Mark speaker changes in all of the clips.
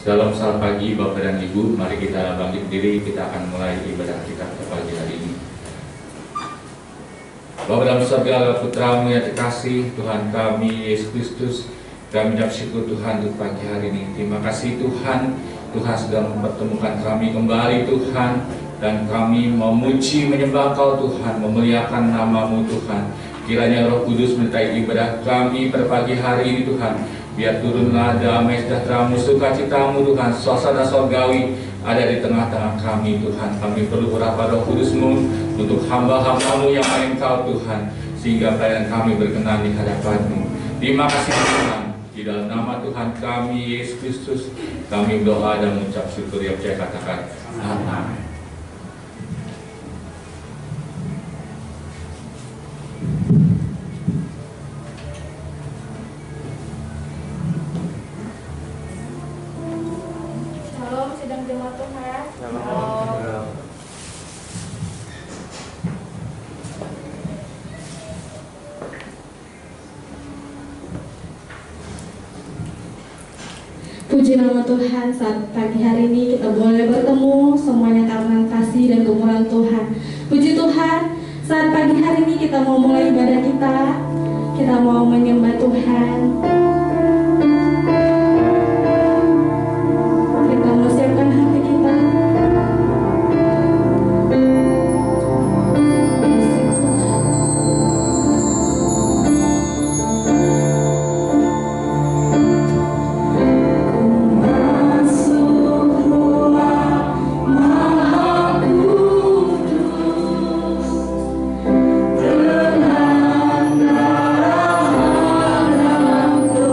Speaker 1: Dalam saat pagi, Bapak dan Ibu, mari kita bangkit diri, kita akan mulai ibadah kita pada pagi hari ini. Bapa dalam surga, Putra-Mu yang terkasih, Tuhan kami Yesus Kristus, kami ucap syukur Tuhan untuk pagi hari ini. Terima kasih Tuhan, Tuhan sudah mempertemukan kami kembali Tuhan, dan kami memuji menyembah Kau Tuhan, memuliakan nama-Mu Tuhan. Kiranya Roh Kudus menyertai ibadah kami pada pagi hari ini Tuhan. Biar turunlah damai sejahtera-Mu, sukacita-Mu Tuhan, suasana sorgawi ada di tengah-tengah kami Tuhan. Kami perlu berapa Roh Kudus-Mu untuk hamba-hamba-Mu yang Engkau Tuhan, sehingga pelayanan kami berkenan di hadapan-Mu. Terima kasih Tuhan. Di dalam nama Tuhan kami Yesus Kristus, kami berdoa dan mengucap syukur yang percaya katakan amin.
Speaker 2: Shalom, sidang jemaat Tuhan.
Speaker 3: Shalom.
Speaker 2: Puji nama Tuhan, saat pagi hari ini kita boleh bertemu semuanya karena kasih dan kemurahan Tuhan. Puji Tuhan, saat pagi hari ini kita mau mulai ibadah kita mau menyembah Tuhan. Kita mau siapkan hati kita.
Speaker 4: Tenang dalam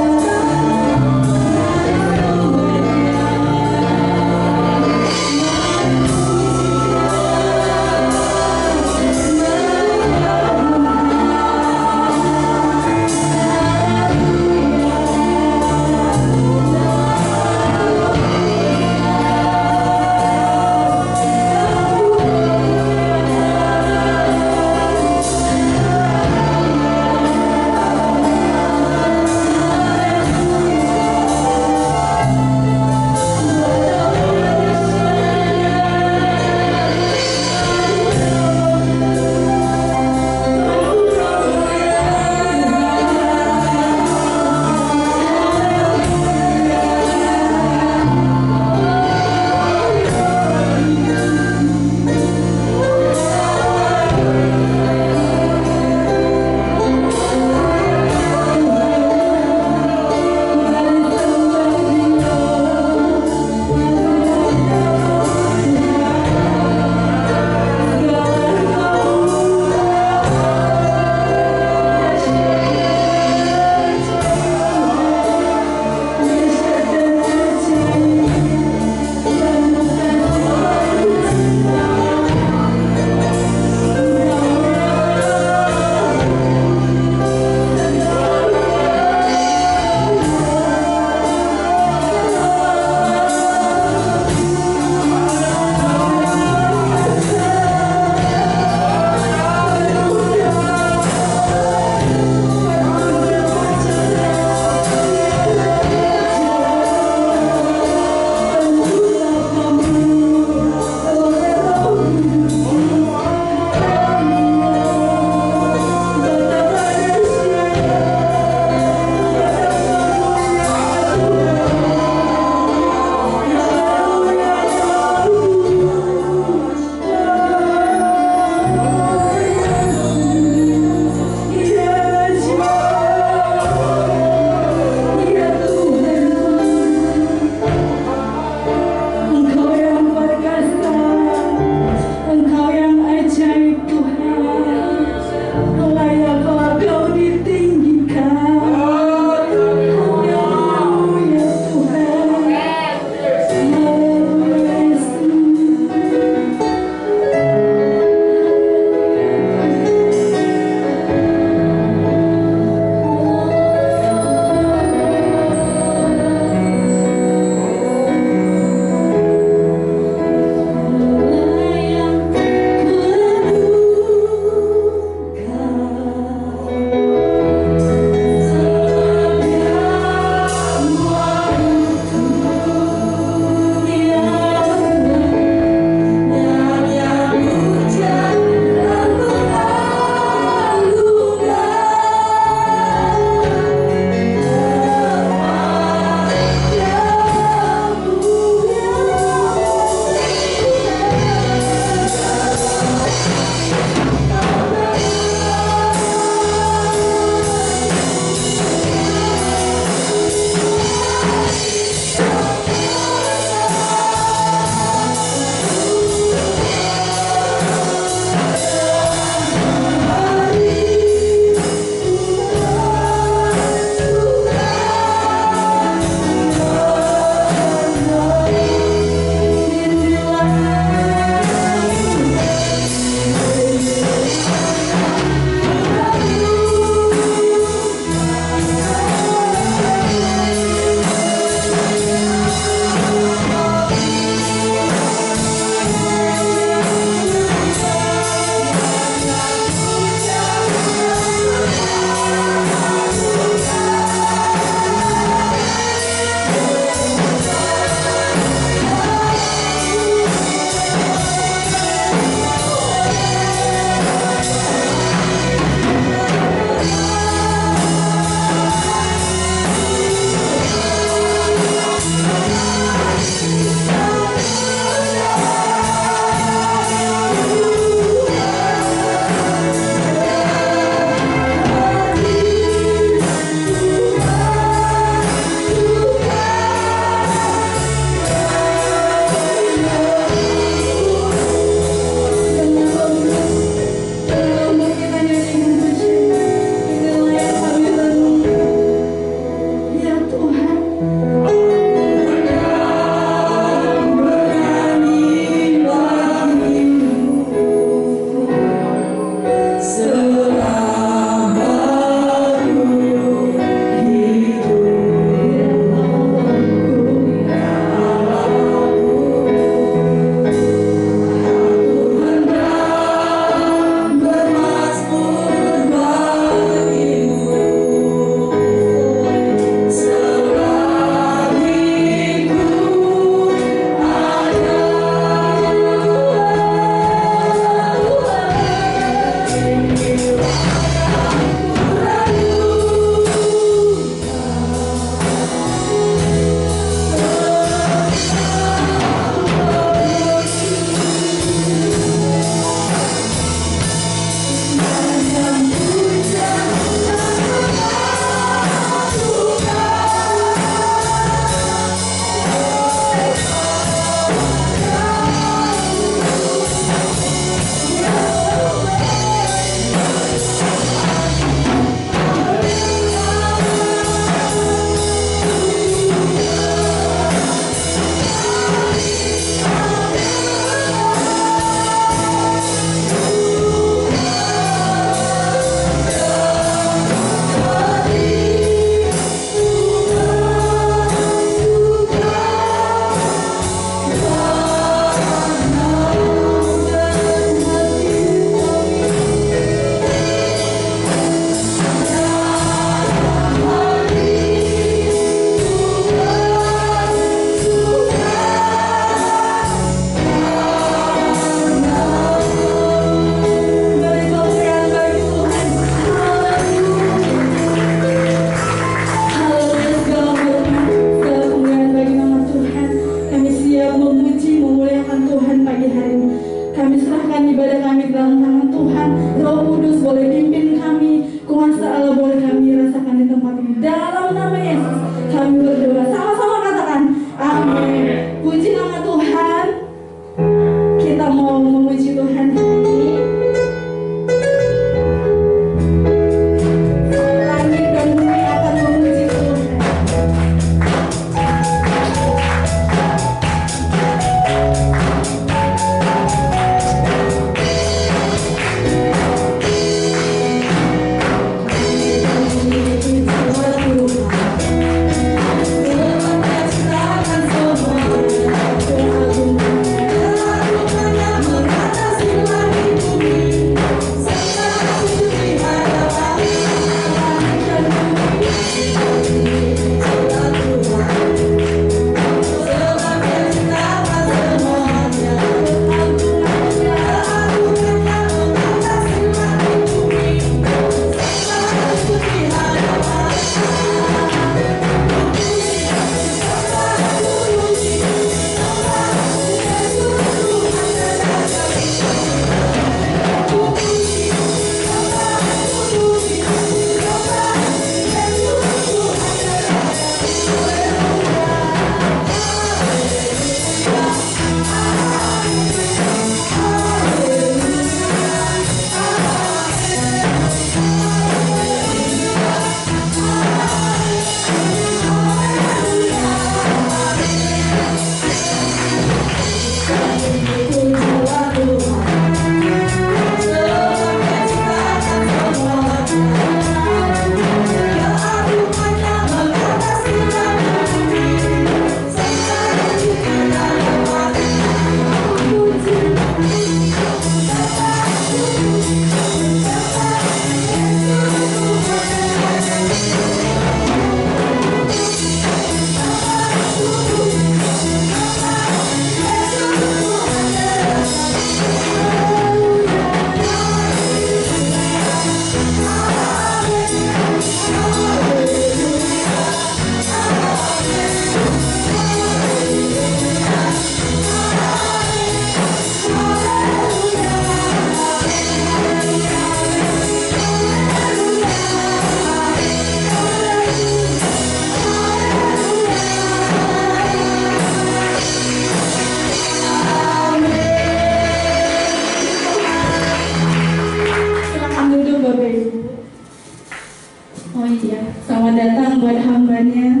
Speaker 2: ya. Selamat datang buat hambanya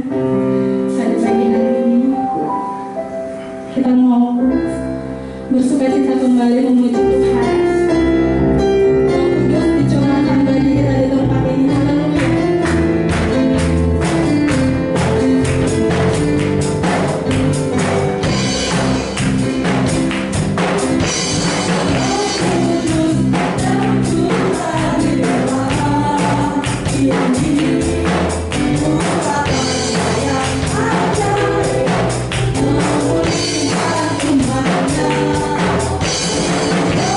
Speaker 2: pada pagi hari ini. Kita mau bersukacita kembali memuji Tuhan. Roh Kudus dicurahkan bagi kita di tempat ini. Haleluya.
Speaker 3: Oh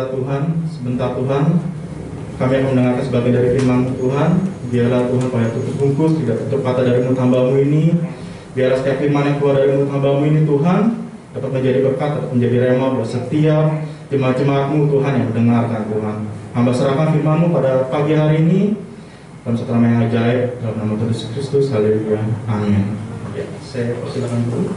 Speaker 3: hadirat Tuhan, sebentar Tuhan, kami akan mendengarkan sebagian dari firman Tuhan. Biarlah Tuhan pada tutup bungkus, tidak tutup kata dari mulut hamba-Mu ini. Biarlah setiap firman yang keluar dari mulut hamba-Mu ini Tuhan dapat menjadi berkat, dapat menjadi rema buat setiap jemaat-jemaat-Mu Tuhan yang mendengarkan Tuhan. Hamba serahkan firman-Mu pada pagi hari ini dalam satu nama yang ajaib, dalam nama Tuhan Yesus Kristus. Haleluya. Amin. Ya, saya persilakan dulu.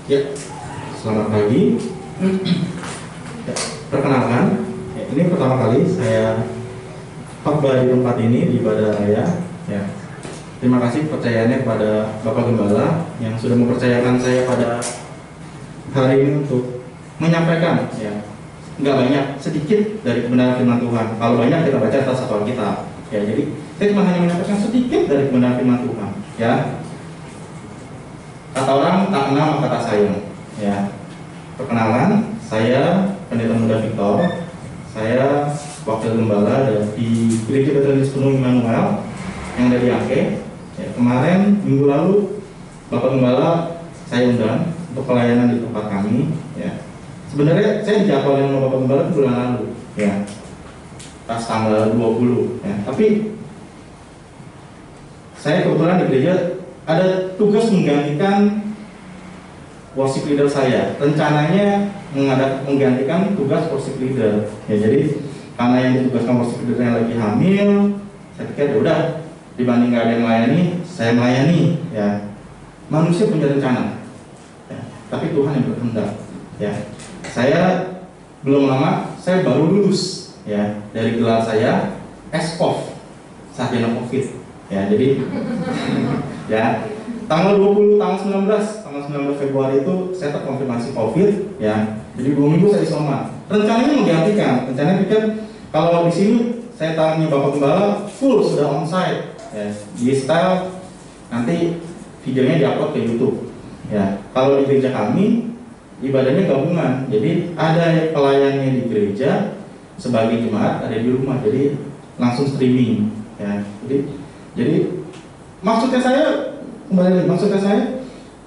Speaker 3: Ya, selamat pagi. Ya, perkenalkan, ini pertama kali saya khotbah di tempat ini di ibadah raya. Ya, terima kasih percayaannya kepada Bapak Gembala yang sudah mempercayakan saya pada hari ini untuk menyampaikan. Ya, nggak banyak, sedikit dari kebenaran firman Tuhan. Kalau banyak kita baca atas satu Alkitab. Ya, jadi saya cuma hanya menyampaikan sedikit dari kebenaran firman Tuhan. Ya. Kata orang tak kenal maka tak sayang. Ya, perkenalan, saya Pendeta Muda Victor. Saya wakil gembala di Gereja Baptis Penuh Immanuel yang ada di Aceh. Ya, kemarin minggu lalu Bapak Gembala saya undang untuk pelayanan di tempat kami. Ya, sebenarnya saya dijadwalin sama Bapak Gembala bulan lalu. Ya, pas tanggal 20. Ya, tapi saya kebetulan di gereja ada tugas menggantikan worship leader saya. Rencananya menggantikan tugas worship leader. Ya, jadi karena yang ditugaskan worship leader yang lagi hamil, saya pikir ya udah, dibanding nggak ada yang melayani, saya melayani. Ya, manusia punya rencana, ya, tapi Tuhan yang berkehendak. Ya, saya belum lama, saya baru lulus ya dari gelar saya SPOF, sarjana COVID. Ya, jadi ya, tanggal 19 Februari itu saya terkonfirmasi COVID. Ya, jadi 2 minggu saya isoman. Rencananya menggantikan, rencananya pikir kalau di sini saya tanya Bapak Gembala full sudah onsite. Ya, di style nanti videonya diupload ke YouTube. Ya, kalau di gereja kami ibadahnya gabungan, jadi ada pelayannya di gereja sebagai jemaat, ada di rumah, jadi langsung streaming. Ya, jadi maksudnya saya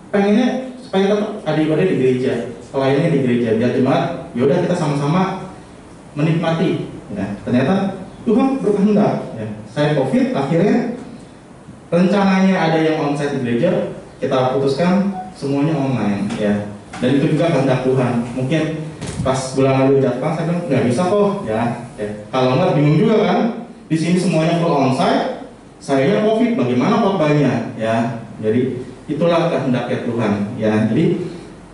Speaker 3: pengennya supaya tetap ada ibadah di gereja, pelayannya di gereja, biar jemaat yaudah kita sama-sama menikmati. Ya, ternyata Tuhan berkehendak. Ya, saya COVID, akhirnya rencananya ada yang onsite di gereja, kita putuskan semuanya online. Ya, dan itu juga kehendak Tuhan. Mungkin pas bulan lalu jadwal saya bilang nggak bisa kok. Ya, kalau nggak bingung juga kan. Di sini semuanya full onsite, saya COVID, bagaimana khotbahnya? Ya, jadi itulah kehendak Tuhan. Ya, jadi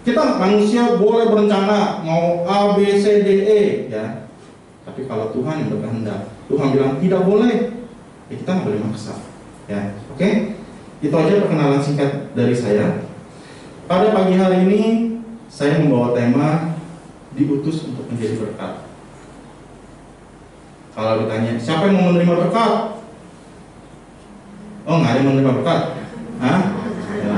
Speaker 3: kita manusia boleh berencana mau A, B, C, D, E. Ya, tapi kalau Tuhan yang berkehendak, Tuhan bilang tidak boleh, ya kita nggak boleh maksa. Ya, oke? Itu aja perkenalan singkat dari saya. Pada pagi hari ini saya membawa tema diutus untuk menjadi berkat. Kalau ditanya siapa yang mau menerima berkat? Oh, nggak ada yang menerima berkat? Hah? Ya.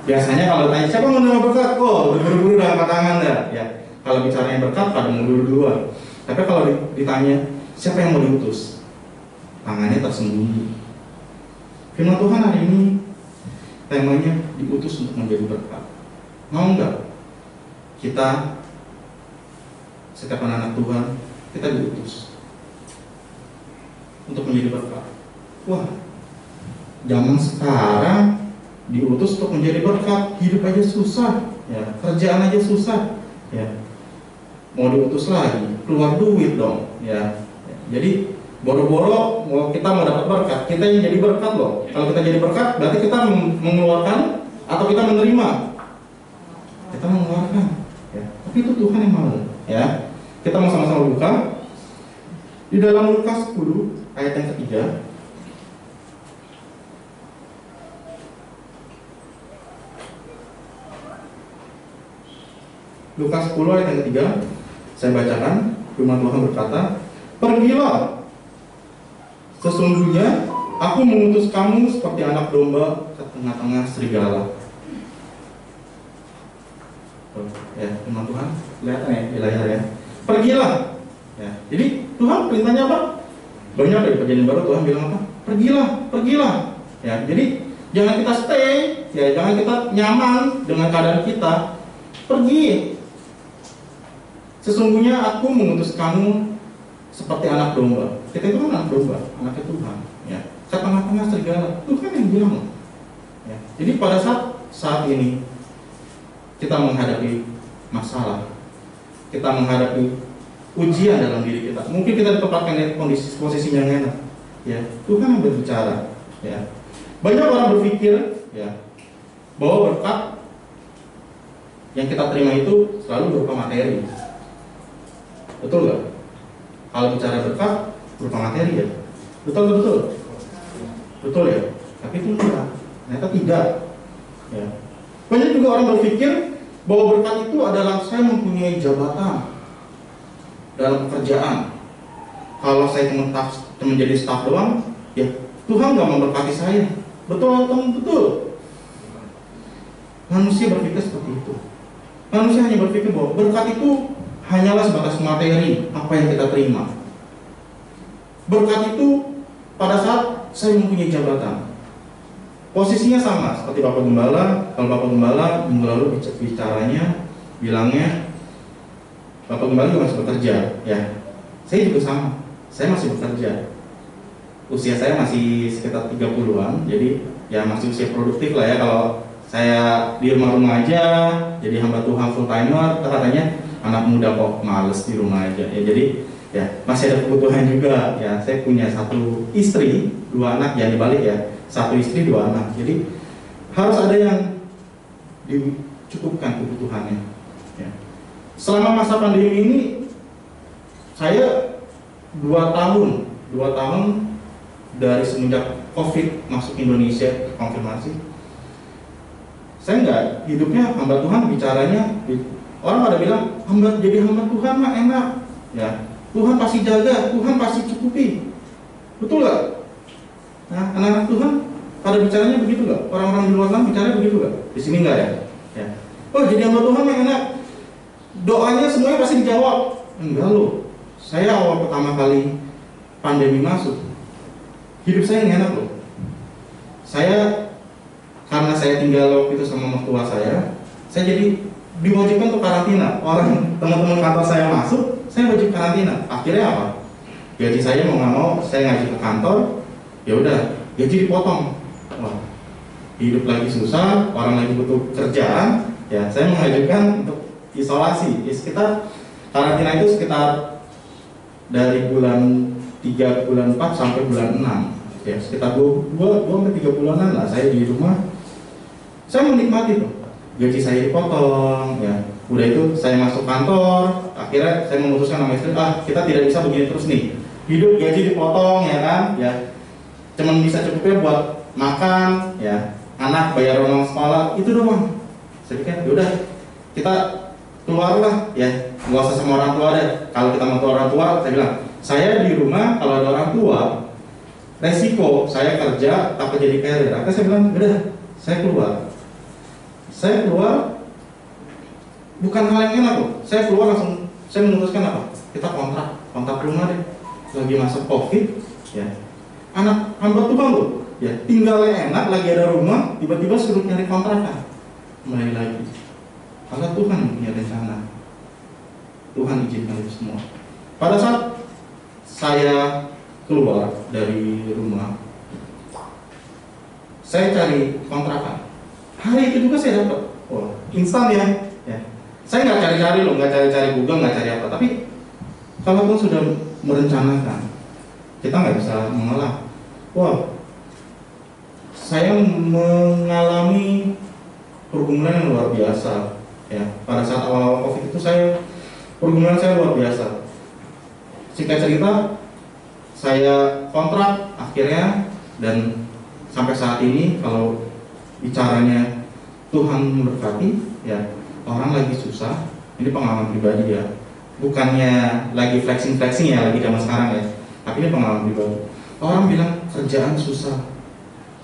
Speaker 3: Biasanya kalau ditanya siapa yang mau menerima berkat? Oh, buru-buru udah angkat tangan dah. Ya. Kalau bicaranya berkat pada mundur duluan. Tapi kalau ditanya siapa yang mau diutus? Tangannya tersembunyi. Firman Tuhan hari ini temanya diutus untuk menjadi berkat. Mau nggak kita setiap anak Tuhan kita diutus untuk menjadi berkat? Wah, zaman sekarang diutus untuk menjadi berkat, hidup aja susah, ya, kerjaan aja susah, ya. Mau diutus lagi, keluar duit dong, ya. Jadi boro-boro kita mau dapat berkat, kita yang jadi berkat loh. Kalau kita jadi berkat, berarti kita mengeluarkan atau kita menerima? Kita mengeluarkan, ya. Tapi itu Tuhan yang mau, ya. Kita mau sama-sama buka di dalam Lukas 10 ayat yang ketiga. Lukas 10 ayat yang ketiga, saya bacakan. Firman Tuhan berkata, "Pergilah, sesungguhnya aku mengutus kamu seperti anak domba ke tengah-tengah serigala." Ya, firman Tuhan kelihatan ya di layar ya. Pergilah. Ya, jadi Tuhan perintahnya apa? Banyak dari perjanjian baru Tuhan bilang apa? pergilah. Ya, jadi jangan kita stay, ya, jangan kita nyaman dengan keadaan kita. Pergi. Sesungguhnya aku mengutus kamu seperti anak domba. Kita itu kan anak domba, anaknya Tuhan. Ya, ke tengah-tengah serigala. Tuhan yang bilang. Ya, jadi pada saat ini kita menghadapi masalah, kita menghadapi ujian dalam diri kita. Mungkin kita ditempatkan di posisi yang enak. Ya, Tuhan yang berbicara. Ya, banyak orang berpikir, ya, bahwa berkat yang kita terima itu selalu berupa materi. Betul nggak? Kalau bicara berkat berupa materi, ya, betul ya. Tapi itu enggak. Ternyata tidak. Ya. Banyak juga orang berpikir bahwa berkat itu adalah saya mempunyai jabatan dalam pekerjaan. Kalau saya cuma menjadi staf doang, ya Tuhan nggak memberkati saya. Betul atau betul? Manusia berpikir seperti itu. Manusia hanya berpikir bahwa berkat itu hanyalah sebatas materi apa yang kita terima. Berkat itu pada saat saya mempunyai jabatan. Posisinya sama seperti Bapak Gembala. Kalau Bapak Gembala minggu lalu bilangnya Bapak Gembala juga masih bekerja, ya. Saya juga sama. Saya masih bekerja. Usia saya masih sekitar 30-an, jadi ya masih usia produktif lah ya. Kalau saya di rumah aja, jadi hamba Tuhan full timer, katanya anak muda kok males di rumah aja. Ya, jadi ya masih ada kebutuhan juga. Ya, saya punya 1 istri, 2 anak, ya dibalik ya. 1 istri 2 anak. Jadi harus ada yang dicukupkan kebutuhannya. Ya. Selama masa pandemi ini saya 2 tahun dari semenjak COVID masuk Indonesia konfirmasi. Saya enggak, hidupnya hamba Tuhan, bicaranya orang pada bilang jadi hamba Tuhan mah enak. Ya, Tuhan pasti jaga, Tuhan pasti cukupi. Betul nggak? Nah, anak-anak Tuhan pada bicaranya begitu nggak? Orang-orang di luar sana bicaranya begitu nggak? Di sini nggak ya? Ya. Oh, jadi hamba Tuhan mah enak. Doanya semuanya pasti dijawab. Enggak loh. Saya awal pertama kali pandemi masuk, hidup saya nggak enak loh. Karena saya tinggal waktu itu sama mertua saya jadi diwajibkan untuk karantina. Orang teman-teman kantor saya masuk, saya wajib karantina. Akhirnya apa? Gaji saya mau nggak mau, saya ngaji ke kantor. Ya udah, gaji dipotong. Wah, hidup lagi susah, orang lagi butuh kerjaan. Ya, saya mengajukan untuk isolasi. Ya, sekitar karantina itu sekitar dari bulan 3, bulan 4 sampai bulan 6. Ya, sekitar 2-3 bulanan lah saya di rumah. Saya menikmati tuh. Gaji saya dipotong, ya. Udah itu saya masuk kantor, akhirnya saya memutuskan sama istri, kita tidak bisa begini terus nih. Hidup gaji dipotong, ya kan? Ya. Cuman bisa cukupnya buat makan, ya. Anak bayar uang sekolah, itu doang. Saya pikir, yaudah, kita keluar lah, ya. Nggak usah sama orang tua deh. Kalau kita mau orang tua, saya bilang, saya di rumah kalau ada orang tua, resiko saya kerja takut jadi carrier. Akhirnya saya bilang, udah, saya keluar bukan hal yang enak loh. Saya keluar langsung, saya memutuskan apa? Kita kontrak rumah deh. Lagi masa COVID, ya. Anak hamba Tuhan loh, ya. Tinggalnya enak, lagi ada rumah, tiba-tiba suruh nyari kontrakan. Kembali lagi. Karena Tuhan yang punya rencana. Tuhan izinkan itu semua. Pada saat saya keluar dari rumah, saya cari kontrakan. Hari itu juga saya dapat. Wah, instan ya. Saya nggak cari-cari loh, nggak cari-cari Google, nggak cari apa. Tapi kalau Tuhan sudah merencanakan, kita nggak bisa mengelak. Wah, saya mengalami pergumulan yang luar biasa. Ya, pada saat awal-awal COVID itu pergumulan saya luar biasa. Singkat cerita, saya kontrak akhirnya, dan sampai saat ini kalau bicaranya Tuhan memberkati, ya orang lagi susah. Ini pengalaman pribadi ya, bukannya lagi flexing ya, lagi zaman sekarang ya, tapi ini pengalaman pribadi. Orang bilang kerjaan susah,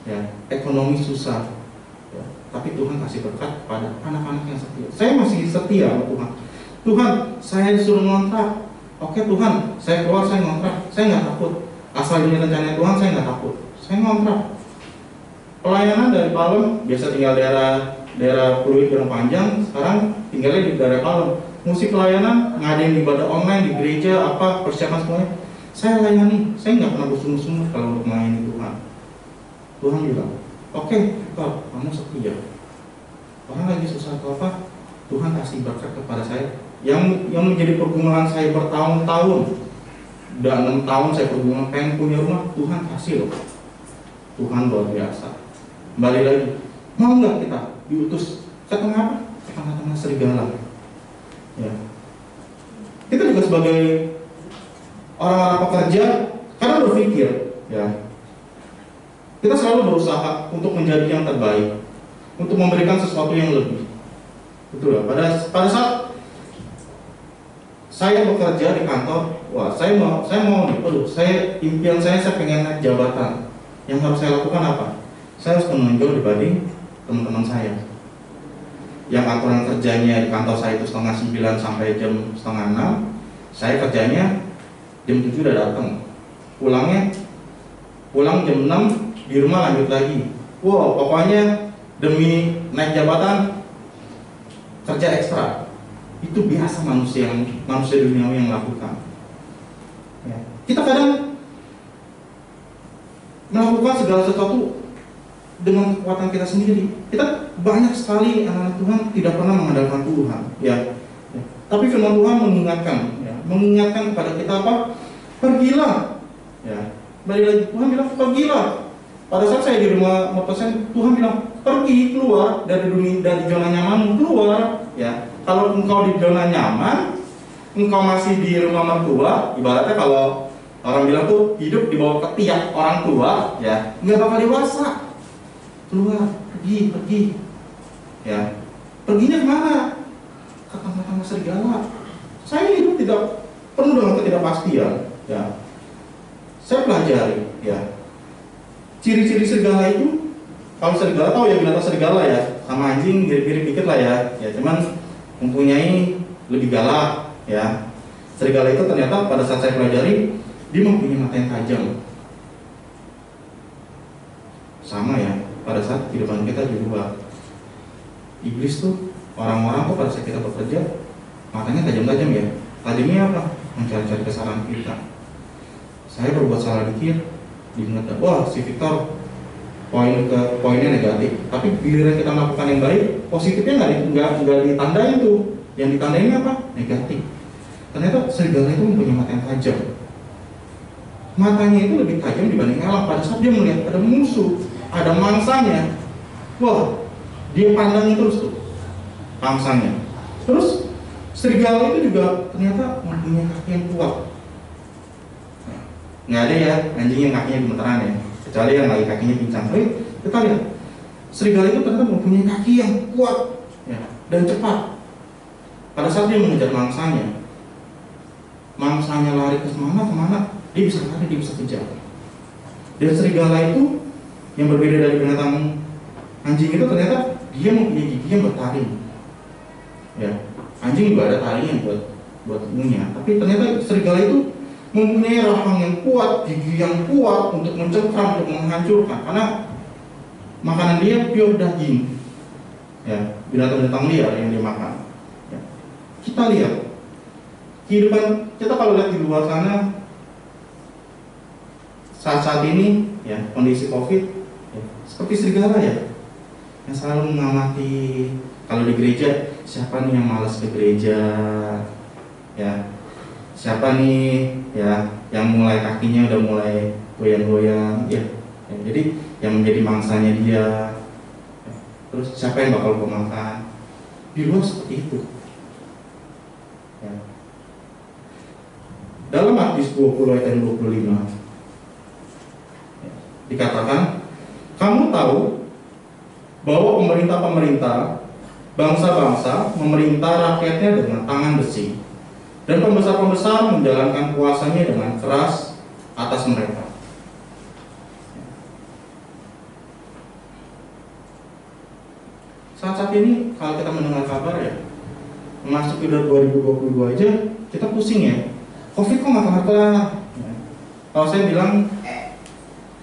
Speaker 3: ya ekonomi susah, ya, tapi Tuhan kasih berkat pada anak-anak yang setia. Saya masih setia sama Tuhan. Tuhan, saya disuruh ngontrak. Oke Tuhan, saya keluar, saya ngontrak. Saya nggak takut. Asal ini rencana Tuhan, saya nggak takut. saya ngontrak. Pelayanan dari Palem, biasa tinggal daerah Pluit Padang Panjang, sekarang tinggalnya di daerah Palem. Musik pelayanan, ngadain ibadah online di gereja, apa persiapan semuanya, saya layani. Saya nggak pernah bersungguh-sungguh kalau untuk melayani Tuhan. Tuhan bilang, oke, kamu setia. Orang lagi susah atau apa, Tuhan kasih berkat kepada saya. Yang menjadi pergumulan saya bertahun-tahun, udah 6 tahun saya pergumulan pengen punya rumah, Tuhan kasih loh. Tuhan luar biasa. Kembali lagi, mau nggak kita diutus ke tengah ke tengah-tengah serigala? Ya. Kita juga sebagai orang-orang pekerja, karena berpikir, ya, kita selalu berusaha untuk menjadi yang terbaik, untuk memberikan sesuatu yang lebih. Betul ya? Pada saat saya bekerja di kantor, wah, saya mau impian saya pengen naik jabatan. Yang harus saya lakukan apa? Saya harus menonjol dibanding teman-teman saya. Yang aturan kerjanya di kantor saya itu setengah 9 sampai jam setengah 6, saya kerjanya jam 7 udah datang. Pulang jam 6, di rumah lanjut lagi. Wow, pokoknya demi naik jabatan kerja ekstra. Itu biasa manusia duniawi yang lakukan. Ya. Kita kadang melakukan segala sesuatu dengan kekuatan kita sendiri. Kita banyak sekali anak-anak Tuhan tidak pernah mengandalkan Tuhan. Ya. Tapi firman Tuhan mengingatkan kepada kita apa? Pergilah. Ya. Balik lagi, Tuhan bilang pergilah. Pada saat saya di rumah Mopesen, Tuhan bilang pergi, keluar dari zona nyamanmu, keluar. Ya. Kalau engkau di zona nyaman, engkau masih di rumah mertua, ibaratnya kalau orang bilang tuh hidup di bawah ketiak orang tua, ya nggak bakal dewasa. Keluar, pergi, ya. Perginya kemana? Ke tengah-tengah serigala. Saya hidup tidak penuh dengan ketidakpastian, ya. Saya pelajari, ya. Ciri-ciri serigala itu, kalau serigala tahu ya binatang serigala ya, sama anjing mirip-mirip dikit lah ya. Ya cuman mempunyai lebih galak, ya. Serigala itu ternyata pada saat saya pelajari, dia mempunyai mata yang tajam. Sama ya, pada saat kehidupan kita di luar. Iblis tuh, orang-orang tuh pada saat kita bekerja, matanya tajam-tajam ya. Tajamnya apa? Mencari-cari kesalahan kita. Saya berbuat salah dikit, diingat, wah si Victor poinnya negatif. Tapi giliran kita melakukan yang baik, positifnya nggak ditandain tuh. Yang ditandain apa? Negatif. Ternyata serigala itu mempunyai mata yang tajam. Matanya itu lebih tajam dibanding elang. Pada saat dia melihat ada musuh, ada mangsanya, wah, dia pandangin terus tuh mangsanya. Terus serigala itu juga ternyata mempunyai kaki yang kuat. Nggak ada ya anjing yang kakinya gemeteran ya, kecuali yang lagi kakinya pincang. Tapi kita lihat serigala itu ternyata mempunyai kaki yang kuat, ya, dan cepat. Pada saat dia mengejar mangsanya lari ke kemana, dia bisa lari, dia bisa kejar. Dan serigala itu yang berbeda dari binatang anjing itu ternyata dia mempunyai gigi yang bertaring. Ya, anjing juga ada taringnya buat ngunyah, tapi ternyata serigala itu mempunyai rahang yang kuat, gigi yang kuat untuk mencengkram, untuk menghancurkan, karena makanan dia pure daging, ya, binatang-binatang liar yang dia makan. Ya. Kita lihat kehidupan kita kalau lihat di luar sana saat ini, ya, kondisi COVID, ya, seperti serigala ya, yang selalu mengamati. Kalau di gereja, siapa nih yang malas ke gereja, ya. Siapa nih ya yang mulai kakinya udah mulai goyang-goyang, ya. Jadi yang menjadi mangsanya dia, ya. Terus siapa yang bakal pemakan di luar seperti itu, ya. Dalam Matius 20 ayat 25 ya, dikatakan, kamu tahu bahwa pemerintah-pemerintah bangsa-bangsa memerintah rakyatnya dengan tangan besi, dan pembesar-pembesar menjalankan kuasanya dengan keras atas mereka. Saat ini kalau kita mendengar kabar ya, memasuki 2022 aja kita pusing ya. Covid kok nggak kelar-kelar. Ya. Kalau saya bilang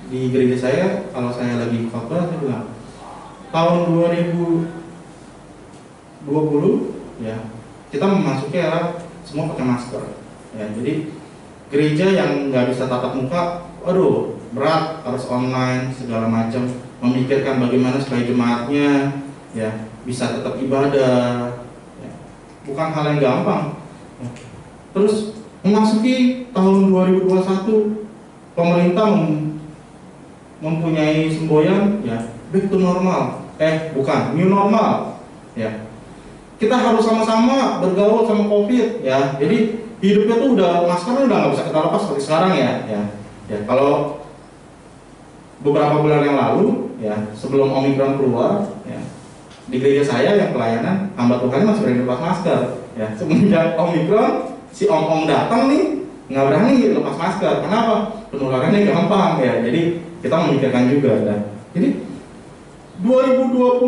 Speaker 3: di gereja saya, kalau saya lagi khotbah, saya bilang tahun 2020 ya, kita memasuki era semua pakai masker ya. Jadi gereja yang nggak bisa tatap muka, aduh berat, harus online segala macam, memikirkan bagaimana supaya jemaatnya ya bisa tetap ibadah ya. Bukan hal yang gampang ya. Terus memasuki tahun 2021, pemerintah mempunyai semboyan ya, back to normal, bukan, new normal ya. Kita harus sama-sama bergaul sama COVID ya. Jadi hidupnya tuh maskernya udah nggak bisa kita lepas seperti sekarang ya. Ya kalau beberapa bulan yang lalu ya, sebelum Omikron keluar ya, di gereja saya yang pelayanan hamba Tuhan masih berani lepas masker ya. Semenjak Omikron si om datang nih nggak berani lepas masker. Kenapa? Penularannya gampang ya. Jadi kita memikirkan juga. Jadi 2021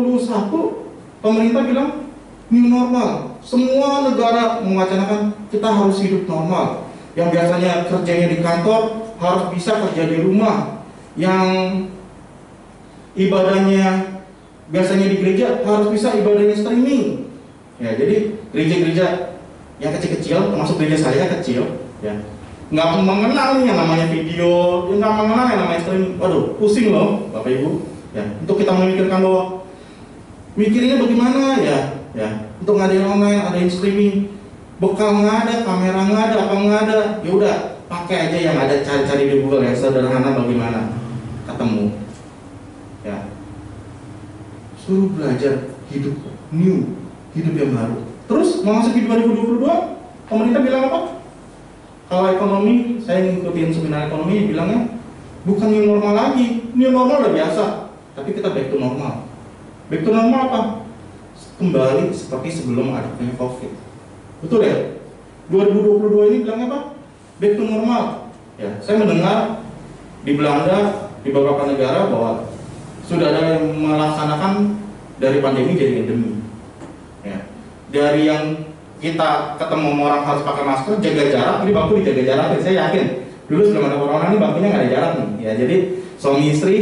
Speaker 3: pemerintah bilang new normal. Semua negara mewacanakan kita harus hidup normal. Yang biasanya kerjanya di kantor harus bisa kerja di rumah. Yang ibadahnya biasanya di gereja harus bisa ibadahnya streaming. Ya, jadi gereja-gereja yang kecil-kecil, termasuk gereja saya kecil, ya, nggak mengenal nih yang namanya video, nggak mengenal yang namanya streaming. Waduh, pusing loh, Bapak Ibu. Ya, untuk kita memikirkan bahwa mikirnya bagaimana ya, untuk ngadain online, ngadain streaming, bekal nggak ada, kamera nggak ada, apa nggak ada, ya udah pakai aja yang ada, cari-cari di Google ya, sederhana bagaimana ketemu, ya, suruh belajar hidup new, hidup yang baru. Terus memasuki 2022, pemerintah bilang apa? Kalau ekonomi, saya ngikutin seminar ekonomi, bilangnya bukan new normal lagi, new normal udah biasa, tapi kita back to normal. Back to normal apa? Kembali seperti sebelum adanya COVID. Betul ya? 2022 ini bilangnya apa? Back to normal. Ya, saya mendengar di Belanda, di beberapa negara bahwa sudah ada yang melaksanakan dari pandemi jadi endemi. Ya. Dari yang kita ketemu orang harus pakai masker, jaga jarak, ini bangku dijaga jarak. Saya yakin dulu sebelum ada corona ini bangkunya nggak ada jarak nih. Ya, jadi suami istri,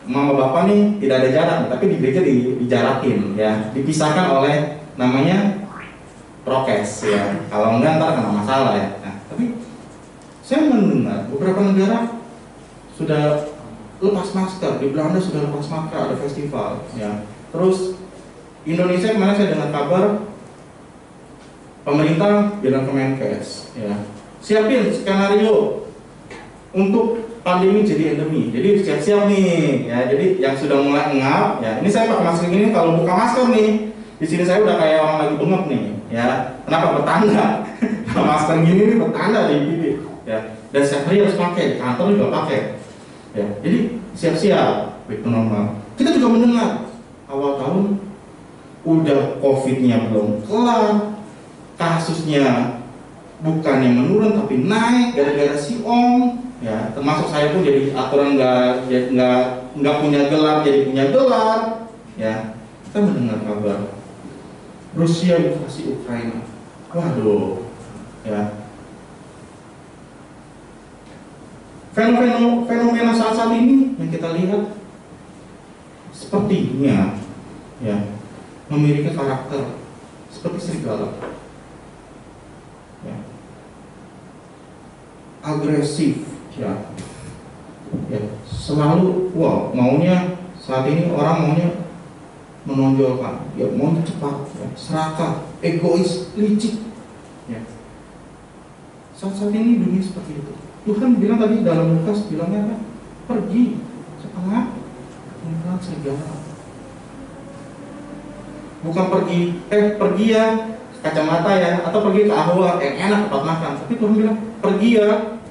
Speaker 3: mama bapak nih tidak ada jarak, tapi di gereja dijarakin, ya, dipisahkan oleh namanya prokes, ya. Kalau enggak ntar kena masalah ya. Nah, tapi saya mendengar beberapa negara sudah lepas masker, di Belanda sudah lepas masker, ada festival, ya. Terus Indonesia kemarin saya dengar kabar pemerintah bilang Kemenkes, ya, siapin skenario untuk pandemi jadi endemi. Jadi siap-siap nih, ya. Jadi yang sudah mulai ngap, ya. Ini saya pakai masker ini, kalau buka masker nih, di sini saya udah kayak orang lagi bengap nih, ya. Kenapa? Bertanda. Masker gini nih bertanda di pipi, ya. Dan setiap hari harus pakai, di kantor juga pakai, ya. Jadi siap-siap, back to normal. Kita juga mendengar awal tahun udah COVID-nya belum kelar, kasusnya bukannya menurun tapi naik gara-gara si Om, ya. Termasuk saya pun jadi aturan nggak punya gelar jadi punya gelar, ya. Kita mendengar kabar Rusia invasi Ukraina, waduh, ya. Fenomena saat ini yang kita lihat sepertinya, ya, memiliki karakter seperti serigala, ya, agresif, ya, selalu, maunya saat ini orang maunya menonjolkan, ya, maunya cepat, ya, serakah, egois, licik, ya. Saat ini dunia seperti itu. Tuhan bilang tadi dalam Lukas bilangnya apa? Pergi setengah tinggal serigala. Bukan pergi ya kacamata ya, atau pergi ke ahwa yang enak tempat makan. Tapi Tuhan bilang pergi ya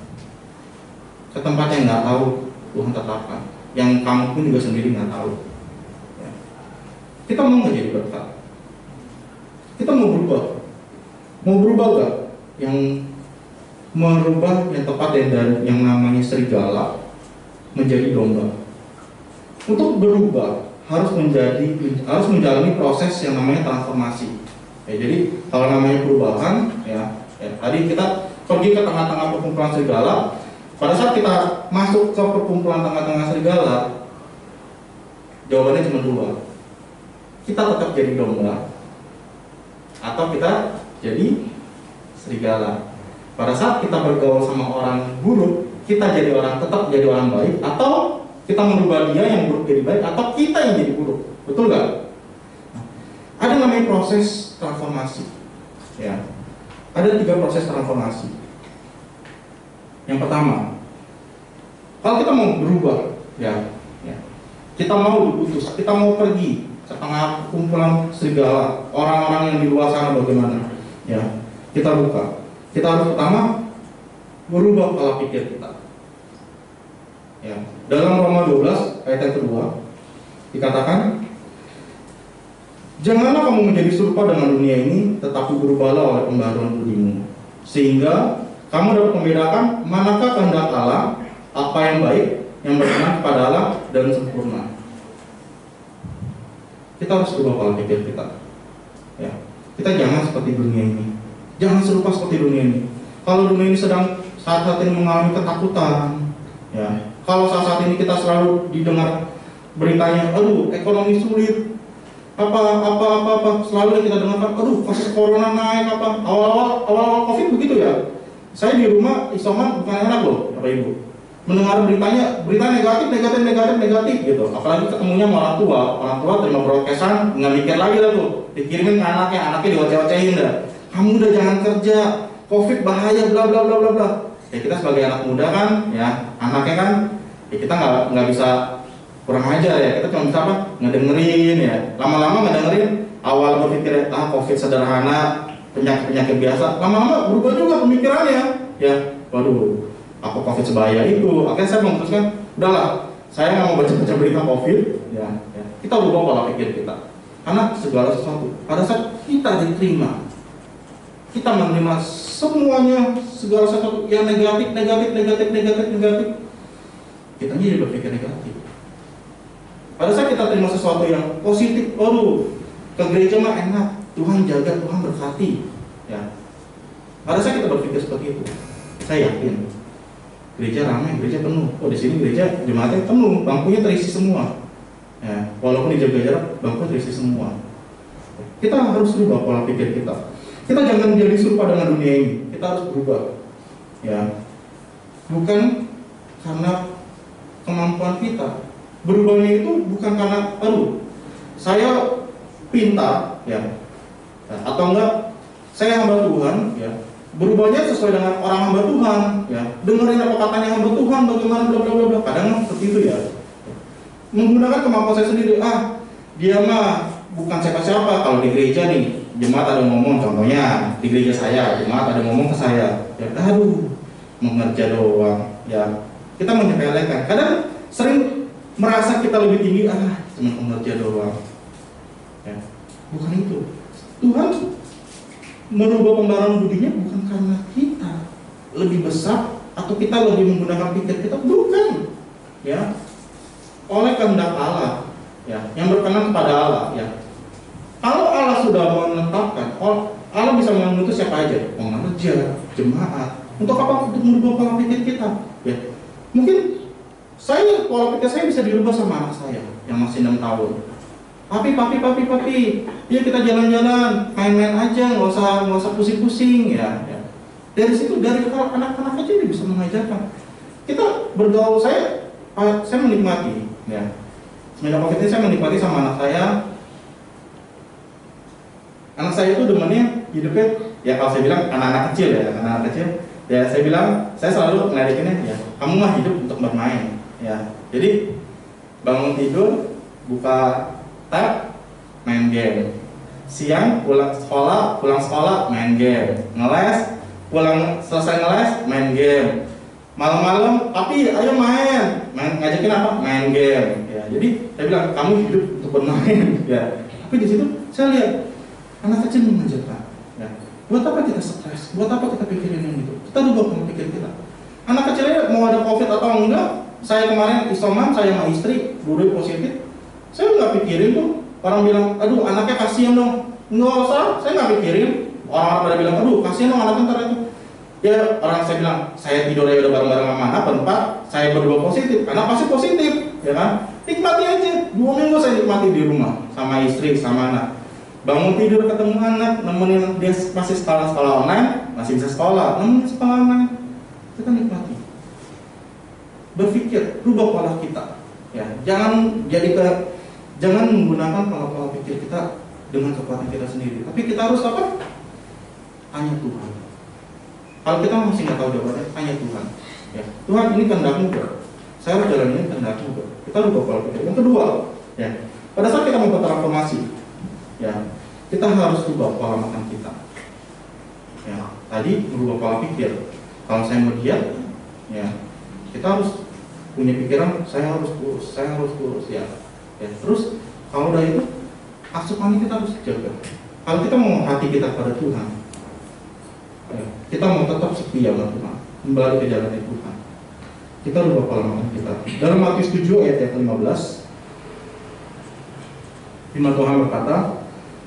Speaker 3: ke tempat yang nggak tahu Tuhan tetapkan, yang kamu pun juga sendiri nggak tahu. Ya. Kita mau nggak jadi berkat? Kita mau berubah gak? Yang merubah yang tepat dari yang namanya serigala menjadi domba. Untuk berubah harus menjalani proses yang namanya transformasi. Ya, jadi kalau namanya perubahan, ya, tadi kita pergi ke tengah-tengah perkumpulan serigala, Pada saat kita masuk ke perkumpulan tengah-tengah serigala, jawabannya cuma dua. Kita tetap jadi domba, atau kita jadi serigala. Pada saat kita bergaul sama orang buruk, kita tetap jadi orang baik, atau kita merubah dia yang buruk jadi baik, atau kita yang jadi buruk. Betul nggak? Ada namanya proses transformasi. Ya, ada 3 proses transformasi. Yang pertama, kalau kita mau berubah, ya, kita mau diputus, kita mau pergi setengah kumpulan serigala, orang-orang yang di luar sana bagaimana? Ya, kita buka. Kita harus pertama merubah pola pikir kita. Ya, dalam Roma 12 ayat yang kedua dikatakan, janganlah kamu menjadi serupa dengan dunia ini, tetapi berubahlah oleh pembaharuan budimu, sehingga kamu dapat membedakan manakah kehendak Allah, apa yang baik, yang berkenan kepada Allah dan sempurna. Kita harus berubah pola pikir kita. Ya, kita jangan seperti dunia ini. Jangan serupa seperti dunia ini. Kalau dunia ini sedang saat ini mengalami ketakutan, ya. Kalau saat ini kita selalu didengar beritanya, aduh ekonomi sulit, apa, selalu kita dengarkan, aduh kasus corona naik, awal-awal COVID begitu ya. Saya di rumah isoman bukan enak loh, Bapak Ibu. Mendengar berita negatif gitu. Apalagi ketemunya sama orang tua terima broadcastan, nggak mikir lagi lah tuh, dikirimin ke anaknya diwaceh-wacehin dah. Kamu udah jangan kerja, COVID bahaya, bla bla bla bla bla. Ya kita sebagai anak muda kan, ya anaknya kan, ya kita nggak bisa kurang ajar ya. Kita cuma bisa apa? Ngedengerin ya. Lama-lama ngedengerin, awal berpikir COVID sederhana, penyakit biasa. Lama-lama berubah juga pemikirannya. Ya, waduh, apa COVID sebahaya itu? Akhirnya saya memutuskan, udahlah, saya nggak mau baca berita COVID. Ya. Kita ubah pola pikir kita. Karena segala sesuatu, pada saat kita diterima, kita menerima semuanya, segala sesuatu yang negatif, kita jadi berpikir negatif. Pada saat kita terima sesuatu yang positif, aduh, ke gereja mah enak, Tuhan jaga, Tuhan berkati. Ya. Pada saat kita berpikir seperti itu, saya yakin gereja ramai, gereja penuh. Oh di sini gereja jemaatnya penuh, bangkunya terisi semua. Ya, walaupun dijaga jarak, bangku terisi semua. Kita harus berubah pola pikir kita. Kita jangan menjadi serupa dengan dunia ini. Kita harus berubah. Ya, bukan karena kemampuan kita. Berubahnya itu bukan karena, saya pintar, ya, atau enggak, saya hamba Tuhan, ya. Berubahnya sesuai dengan orang hamba Tuhan, ya. Dengerin apa katanya hamba Tuhan, bagaimana, bla bla bla bla. Kadang seperti itu ya. Menggunakan kemampuan saya sendiri. Dia mah bukan siapa-siapa. Kalau di gereja nih, jemaat ada ngomong, contohnya di gereja saya, jemaat ada ngomong ke saya, ya, mengerja doang, ya. Kita menyepelekan. Kadang sering merasa kita lebih tinggi, cuma pengerja doang. Ya, bukan itu. Tuhan merubah pembaharuan budinya bukan karena kita lebih besar atau kita lebih menggunakan pikir kita, bukan. Ya, oleh kehendak Allah, ya, yang berkenan kepada Allah, ya. Kalau Allah sudah menetapkan, Allah bisa menuntut siapa aja, pengerja, jemaat. Untuk apa? Untuk merubah pola pikir kita. Ya, mungkin pola pikir saya bisa dirubah sama anak saya yang masih 6 tahun. Papi, ya kita jalan-jalan, main-main aja, nggak usah pusing-pusing, ya. Dari situ, dari anak-anak aja dia bisa mengajarkan. Kita bergaul, saya menikmati, ya. Semenjak COVID ini saya menikmati sama anak saya. Anak saya itu demennya hidupnya, ya kalau saya bilang anak-anak kecil ya saya bilang, saya selalu ngeledekinnya, ya kamu mah hidup untuk bermain, ya. Jadi bangun tidur, buka tab, main game. Siang pulang sekolah main game. Ngeles, selesai ngeles main game. Malam-malam, tapi ayo main ngajakin apa? Main game. Ya, jadi saya bilang kamu hidup untuk bermain, ya. Tapi di situ saya lihat anak kecil memanjakan, ya. Buat apa kita stres? Buat apa kita pikirin yang itu? Kita rubah pola pikir kita. Anak kecilnya mau ada COVID atau enggak, saya kemarin isoman, saya sama istri, buru positif, saya nggak pikirin tuh. Orang bilang, aduh anaknya kasihan dong. Nggak usah, saya nggak pikirin. Orang pada bilang, aduh kasihan dong anaknya ntar itu. Ya orang saya bilang saya tidur aja udah bareng-bareng sama anak, berempat saya berdua positif, karena pasti positif, ya kan? Nikmati aja, 2 minggu saya nikmati di rumah sama istri, sama anak. Bangun tidur ketemu anak, nemenin dia masih sekolah online, masih bisa sekolah, nemenin sekolah online, kita nikmati. Berpikir, rubah pola kita, ya. Jangan menggunakan pola pikir kita dengan kekuatan kita sendiri, tapi kita harus apa? Tanya Tuhan. Kalau kita masih nggak tahu jawabannya, tanya Tuhan. Ya, Tuhan ini kehendak-Mu, saya harus jalan ini kehendak-Mu. Kita rubah pola pikir. Yang kedua, ya, pada saat kita mau bertransformasi, ya, kita harus rubah pola makan kita. Ya, tadi merubah pola pikir. Kalau saya mau diet, ya, kita harus punya pikiran saya harus kurus, ya. Ya, terus kalau udah itu, asupan kita harus jaga. Kalau kita mau hati kita pada Tuhan, ya, kita mau tetap setia sama Tuhan, kembali ke jalan Tuhan, kita rubah pola makan kita. Dalam Matius 7 ayat yang 15, firman Tuhan berkata,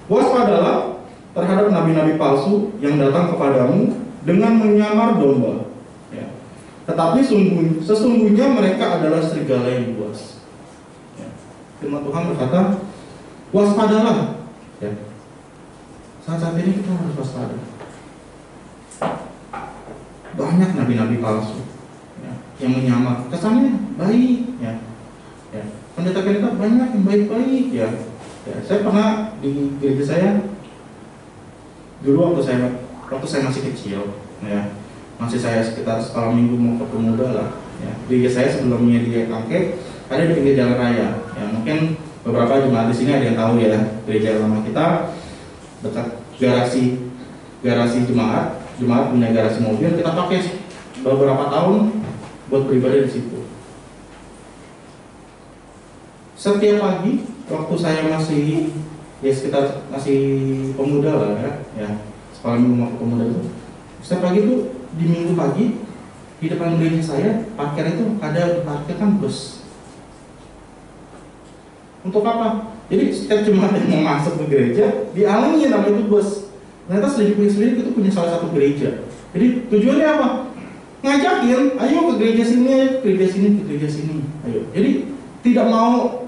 Speaker 3: waspadalah terhadap nabi-nabi palsu yang datang kepadamu dengan menyamar domba, ya. Tetapi sesungguhnya mereka adalah serigala yang buas. Ya. Firman Tuhan berkata, waspadalah. Ya. Saat ini kita harus waspada. Banyak nabi-nabi palsu, ya, yang menyamar, kesannya baik, ya. Ya. Pendeta-pendeta banyak yang baik-baik, ya. Ya, saya pernah di gereja saya dulu waktu saya masih kecil, ya, masih saya sekitar sekolah minggu mau ke pemuda lah, ya. Gereja saya sebelumnya di Angke ada di pinggir jalan raya, ya. Mungkin beberapa jemaat di sini ada yang tahu ya, gereja lama kita dekat garasi jemaat punya garasi mobil, kita pakai beberapa tahun buat beribadah di situ. Setiap pagi waktu saya masih pemuda lah, ya, sekolah minggu mau ke pemuda itu, setiap pagi itu di minggu pagi di depan gereja saya parkir itu ada parkirkan bus. Untuk apa? Jadi setiap jemaat yang mau masuk ke gereja dialami nama itu bus. Ternyata selidik itu punya salah satu gereja. Jadi tujuannya apa? Ngajakin, ayo ke gereja sini, ke gereja sini, ayo. Jadi tidak mau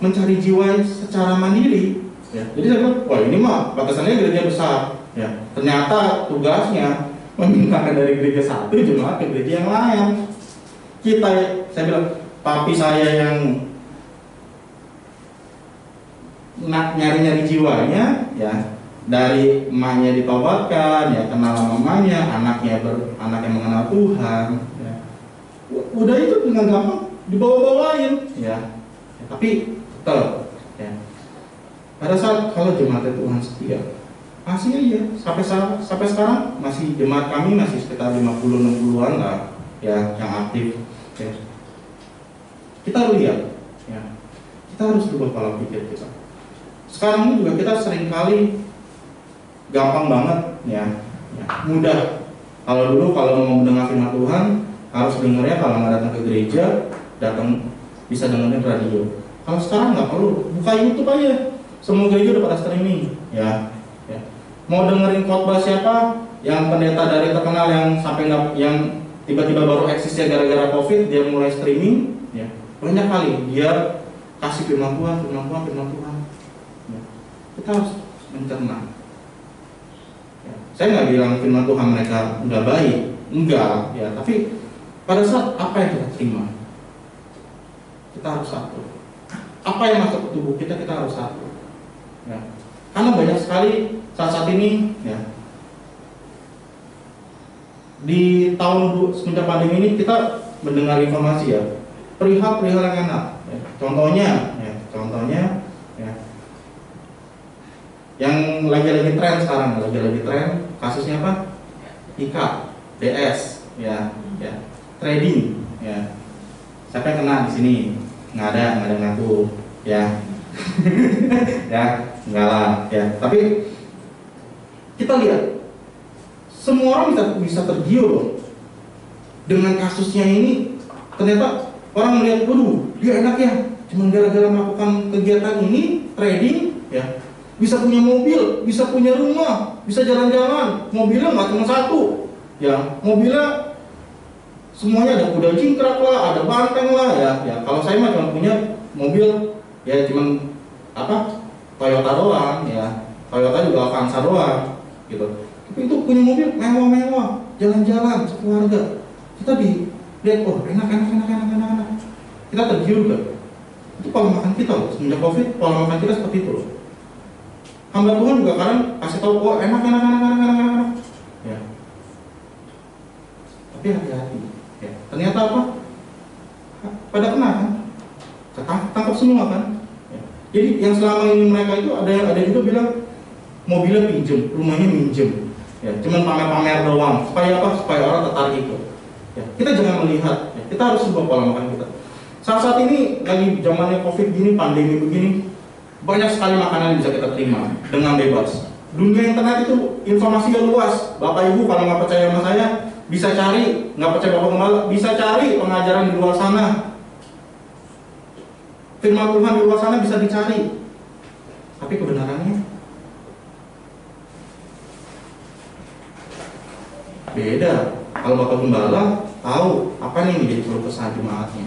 Speaker 3: mencari jiwa secara mandiri, ya. Jadi saya bilang, wah ini mah batasannya gereja besar, ya. Ternyata tugasnya memindahkan dari gereja satu jemaat ke gereja yang lain. Saya bilang, papi saya yang nyari jiwanya, ya, dari emaknya ditobatkan, ya, kenal sama emaknya, anaknya mengenal Tuhan, ya. Udah itu dengan gampang dibawa-bawain, ya. Tapi tetap, ya, pada saat kalau jemaat Tuhan setia, masih iya, sampai sekarang masih jemaat kami masih sekitar 50-60an lah, ya, yang aktif, ya. Kita lihat, ya, kita harus ubah pola pikir kita. Sekarang ini juga kita seringkali gampang banget, ya, mudah. Kalau dulu kalau mau mendengar firman Tuhan harus dengarnya kalau nggak datang ke gereja, bisa dengerin radio. Kalau sekarang nggak perlu, buka YouTube aja. Semua gereja udah pada streaming, ya. Mau dengerin khotbah siapa? Yang pendeta dari terkenal yang tiba-tiba baru eksisnya gara-gara COVID, dia mulai streaming, ya. Banyak kali dia kasih firman Tuhan. Ya. Kita harus mencerna. Ya. Saya nggak bilang firman Tuhan mereka nggak baik, enggak, ya. Tapi pada saat apa yang kita terima, kita harus satu. Apa yang masuk ke tubuh kita harus satu. Ya. Karena banyak sekali saat ini, ya, di tahun semenjak pandemi ini kita mendengar informasi, ya, perihal yang enak. Ya. Contohnya, ya, yang lagi tren sekarang, kasusnya apa? IKA, DS, ya, trading, ya. Siapa yang kena di sini? Nggak ada ngaku, ya. Ya, enggak lah, ya. Tapi kita lihat semua orang bisa tergiur dengan kasusnya ini. Ternyata orang melihat, waduh, dia enak ya, cuma gara-gara melakukan kegiatan ini, trading, ya, bisa punya mobil, bisa punya rumah, bisa jalan-jalan, mobilnya nggak cuma satu, ya mobilnya semuanya ada kuda jingkrak lah, ada banteng lah ya. Kalau saya mah cuma punya mobil ya cuman apa Toyota doang ya, Toyota juga Avanza doang gitu. Tapi itu punya mobil mewah-mewah, jalan-jalan sekeluarga. Kita lihat, oh enak. Kita tergiur gak? Itu pola makan kita loh. Semenjak COVID, pola makan kita seperti itu loh. Hamba Tuhan juga kadang kasih tahu, oh enak. Ya. Tapi hati-hati. Ya. Ternyata apa? Pada kena kan? Ketangkap semua kan? Ya. Jadi yang selama ini mereka itu ada juga bilang mobilnya pinjem, rumahnya minjem. Ya, cuman pamer-pamer doang. Supaya apa? Supaya orang tertarik ikut. Ya, kita jangan melihat. Ya, kita harus ubah pola makan kita. Saat ini lagi zamannya COVID gini, pandemi begini, banyak sekali makanan yang bisa kita terima dengan bebas. Dunia internet itu informasinya luas. Bapak Ibu kalau nggak percaya sama saya, bisa cari. Nggak percaya Bapak Gembala, bisa cari pengajaran di luar sana. Firman Tuhan di luar sana bisa dicari. Tapi kebenarannya beda. Kalau Bapak Gembala tahu apa nih menjadi keluh kesah jemaatnya.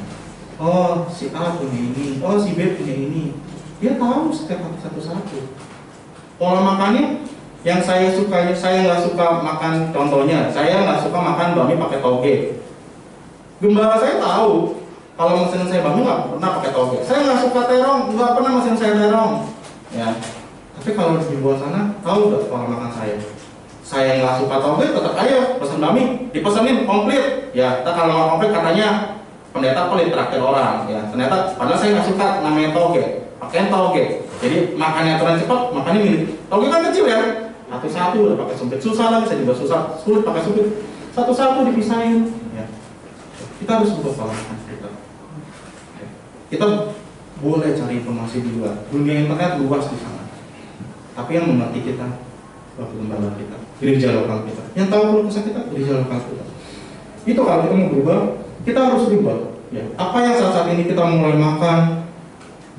Speaker 3: Oh, si A punya ini, oh si B punya ini. Dia tahu setiap satu-satu. Pola makannya yang saya nggak suka makan, contohnya, saya nggak suka makan bakmi pakai toge. Gembala saya tahu kalau mesin saya bakmi nggak pernah pakai toge. Saya nggak suka terong, nggak pernah mesin saya terong. Ya, tapi kalau di luar sana tahu nggak pola makan saya? Saya nggak suka toge, tetap ayo pesan bakmi, dipesenin komplit. Ya, kalau nggak komplit katanya pendeta pelit terakhir orang. Ya, ternyata padahal saya nggak suka namanya toge. Pakaian toge, jadi makannya aturan cepat, makannya milik. Toge kan kecil ya, satu-satu udah pakai sumpit, susah lah, bisa juga susah, sulit pakai sumpit, satu-satu dipisahin. Ya. Kita harus ubah pola makan kita. Ya. Kita boleh cari informasi di luar, dunia internet luas di sana. Tapi yang mengerti kita, Bapak Gembala kita, gereja lokal kita, yang tahu keluh kesah kita, gereja lokal kita. Itu kalau kita mau berubah, kita harus berubah. Ya. Apa yang saat ini kita mulai makan,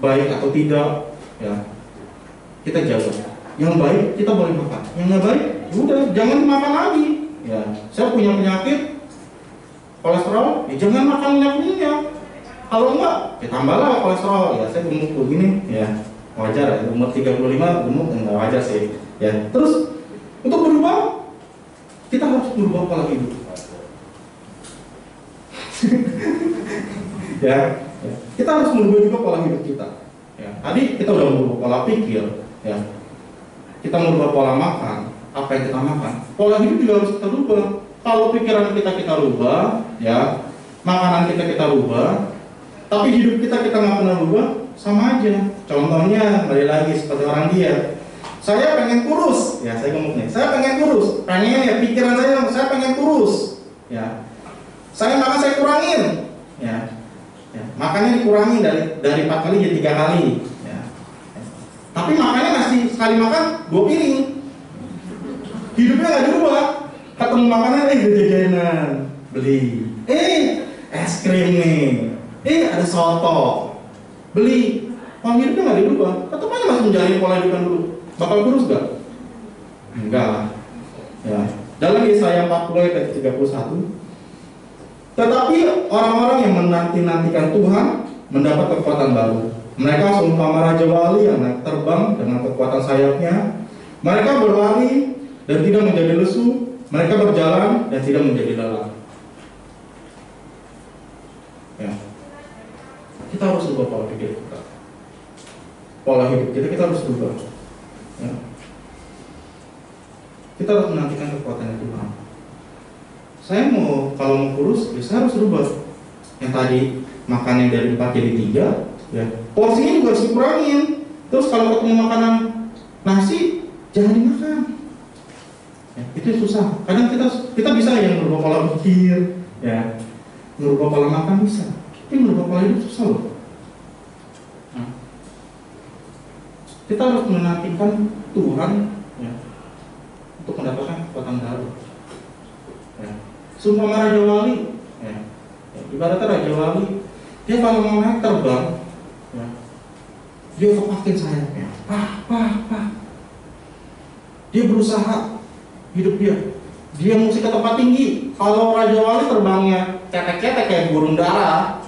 Speaker 3: baik atau tidak, ya kita jaga. Yang baik kita boleh makan, yang nggak baik udah jangan makan lagi. Ya, saya punya penyakit kolesterol, ya jangan makan minyak. Kalau enggak, ya tambahlah kolesterol. Ya saya gemuk begini, ya wajar. Ya. Umur 35 gemuk enggak wajar sih. Ya, terus untuk berubah kita harus berubah pola hidup. Ya. Ya. Kita harus merubah juga pola hidup kita. Ya. Tadi kita udah merubah pola pikir, ya. Kita merubah pola makan, apa yang kita makan. Pola hidup juga harus kita rubah. Kalau pikiran kita rubah, ya, makanan kita rubah, tapi hidup kita nggak pernah rubah, sama aja. Contohnya, balik lagi seperti orang diet. Saya pengen kurus, ya saya gemuk nih. Saya pengen kurus, pengen ya pikiran saya pengen kurus, ya. Saya makan saya kurangin, ya. Ya, makannya dikurangi dari 4 kali jadi 3 kali. Ya. Tapi makannya masih sekali makan 2 piring. Hidupnya nggak dirubah. Ketemu makanan jajanan, beli. Es krim nih. Ada soto, beli. Pola hidupnya nggak dirubah. Tetap aja masih menjalani pola hidup dulu. Bakal kurus nggak? Enggak lah. Ya. Dalam Yesaya 40 ayat 31. Tetapi orang-orang yang menanti-nantikan Tuhan mendapat kekuatan baru. Mereka seumpama raja wali yang naik terbang dengan kekuatan sayapnya. Mereka berlari dan tidak menjadi lesu. Mereka berjalan dan tidak menjadi lelah. Ya. Kita harus ubah pola pikir kita. Pola hidup kita harus ubah. Ya. Kita harus menantikan kekuatan Tuhan. Saya kalau mau kurus, ya saya harus rubah. Yang tadi makannya dari 4 jadi 3, ya. Porsinya juga harus dikurangin. Terus kalau ketemu makanan nasi, jangan dimakan. Ya, itu susah. Kadang kita bisa yang merubah pola pikir, ya, merubah pola makan bisa. Tapi merubah pola hidup susah loh. Nah, kita harus menantikan Tuhan, ya, untuk mendapatkan kekuatan baru. Ya. Sumpah Raja Wali, ya. Ibaratnya Raja Wali, dia kalau mau naik terbang, ya, dia kepakin sayapnya, Dia berusaha hidup dia Dia mesti ke tempat tinggi. Kalau Raja Wali terbangnya cetek-cetek kayak burung dara,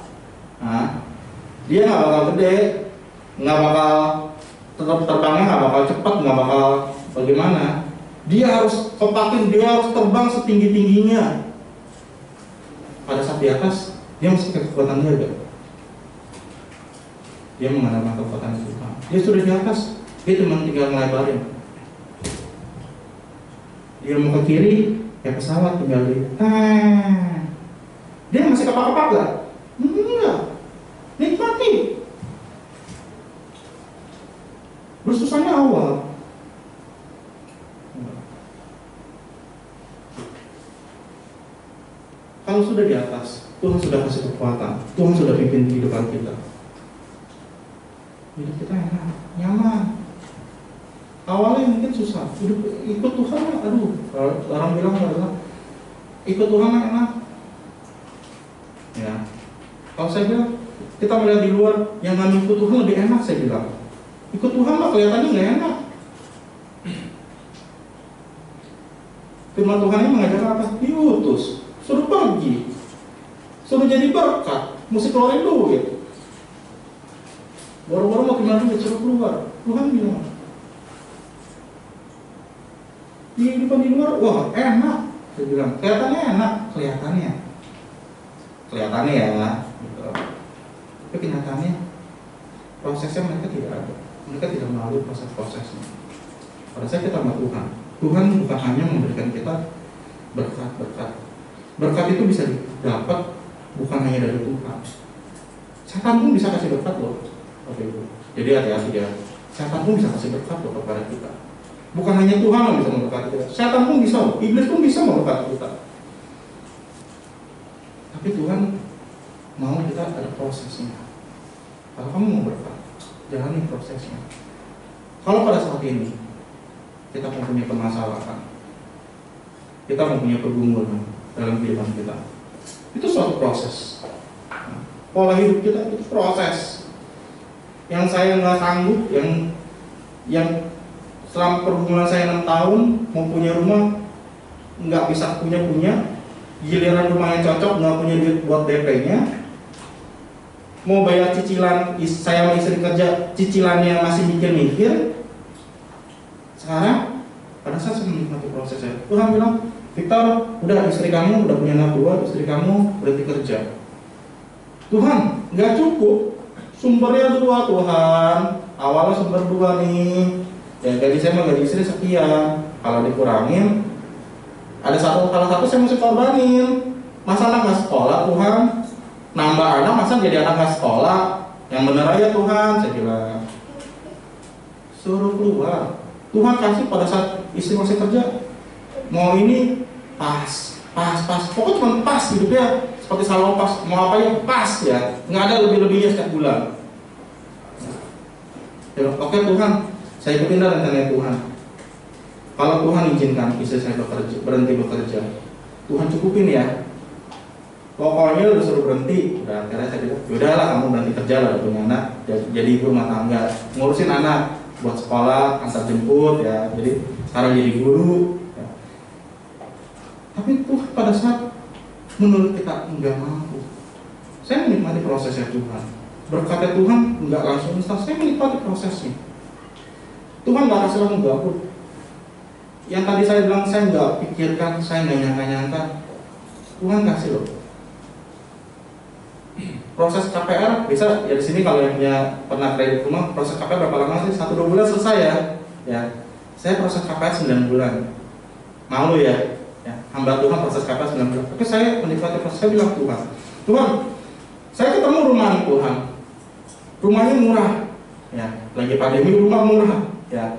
Speaker 3: nah, dia nggak bakal gede, nggak bakal tetap terbangnya, nggak bakal cepat, nggak bakal bagaimana. Dia harus kompakin, dia harus terbang setinggi-tingginya. Pada saat di atas, dia mesti kekuatan jaga. Dia mengandalkan kekuatan Tuhan. Dia sudah di atas, dia cuma tinggal ngelebarin. Dia mau ke kiri, kayak pesawat tinggal di. Dia masih kepak-kepak gak? Enggak. Nikmati. Bersusahnya awal. Kalau sudah di atas, Tuhan sudah kasih kekuatan, Tuhan sudah pimpin kehidupan kita. Hidup kita enak, nyaman. Awalnya mungkin susah, ikut Tuhan, aduh, orang bilang ikut Tuhan enak. Ya, kalau saya bilang, kita melihat di luar, yang nggak ikut Tuhan lebih enak, saya bilang. Ikut Tuhan mah kelihatannya nggak enak. Firman Tuhan ini mengajarkan apa? Diutus, suruh pergi, suruh jadi berkat, mesti keluarin duit. Baru-baru mau gimana duit, suruh keluar. Tuhan bilang, di kehidupan di luar, wah enak. Saya bilang, kelihatannya enak, kelihatannya ya, gitu. Tapi kenyataannya prosesnya mereka tidak ada, mereka tidak melalui proses-prosesnya. Pada saat kita sama Tuhan, Tuhan bukan hanya memberikan kita berkat-berkat. Berkat itu bisa didapat bukan hanya dari Tuhan. Setan pun bisa kasih berkat loh. Oke, jadi hati-hati ya. Setan pun bisa kasih berkat loh kepada kita. Bukan hanya Tuhan yang bisa memberkati kita. Setan pun bisa, iblis pun bisa memberkati kita. Tapi Tuhan mau kita ada prosesnya. Kalau kamu mau berkat, jalani prosesnya. Kalau pada saat ini kita mempunyai permasalahan, kita mempunyai pergumulan dalam kehidupan kita, itu suatu proses. Pola hidup kita itu proses. Yang saya nggak sanggup, yang selama pergumulan saya 6 tahun mau punya rumah nggak bisa punya, giliran rumah yang cocok nggak punya duit buat DP-nya, mau bayar cicilan, saya sama istri kerja cicilannya masih mikir-mikir. Sekarang pada saat saya menikmati prosesnya, Tuhan bilang, Victor, udah istri kamu udah punya anak 2, istri kamu berhenti kerja. Tuhan, nggak cukup, sumbernya 2 Tuhan, awalnya sumber 2 nih. Ya gaji saya sama gaji istri sekian, kalau dikurangin ada salah satu saya mesti korbanin. Masa anak nggak sekolah Tuhan, nambah anak masa jadi anak nggak sekolah, yang bener aja Tuhan, saya bilang. Suruh keluar. Tuhan kasih pada saat istri masih kerja, mau ini pas, pokoknya cuma pas hidupnya seperti salon pas, mau apa ya pas ya, nggak ada lebih-lebihnya setiap bulan. Ya, oke Tuhan, saya ikutin dah rencana Tuhan. Kalau Tuhan izinkan istri saya berhenti bekerja, Tuhan cukupin ya. Pokoknya udah suruh berhenti, udah akhirnya saya bilang, yaudahlah kamu berhenti kerja lah, punya anak, jadi ibu rumah tangga, ngurusin anak, buat sekolah, antar jemput ya, jadi sekarang jadi guru. Ya. Tapi Tuhan pada saat menurut kita enggak mampu, saya menikmati prosesnya Tuhan. Berkata Tuhan enggak langsung instan, saya menikmati prosesnya. Tuhan nggak kasih langsung gabut. Yang tadi saya bilang saya nggak pikirkan, saya nggak nyangka-nyangka, Tuhan kasih loh. Proses KPR bisa ya di sini kalau yang punya pernah kredit rumah, proses KPR berapa lama sih? 1-2 bulan selesai ya. Ya, saya proses KPR 9 bulan. Malu ya. Ya, hamba Tuhan proses KPR 9 bulan. Tapi saya menikmati proses, saya bilang Tuhan, saya ketemu rumah nih Tuhan. Rumahnya murah. Ya, lagi pandemi rumah murah. Ya,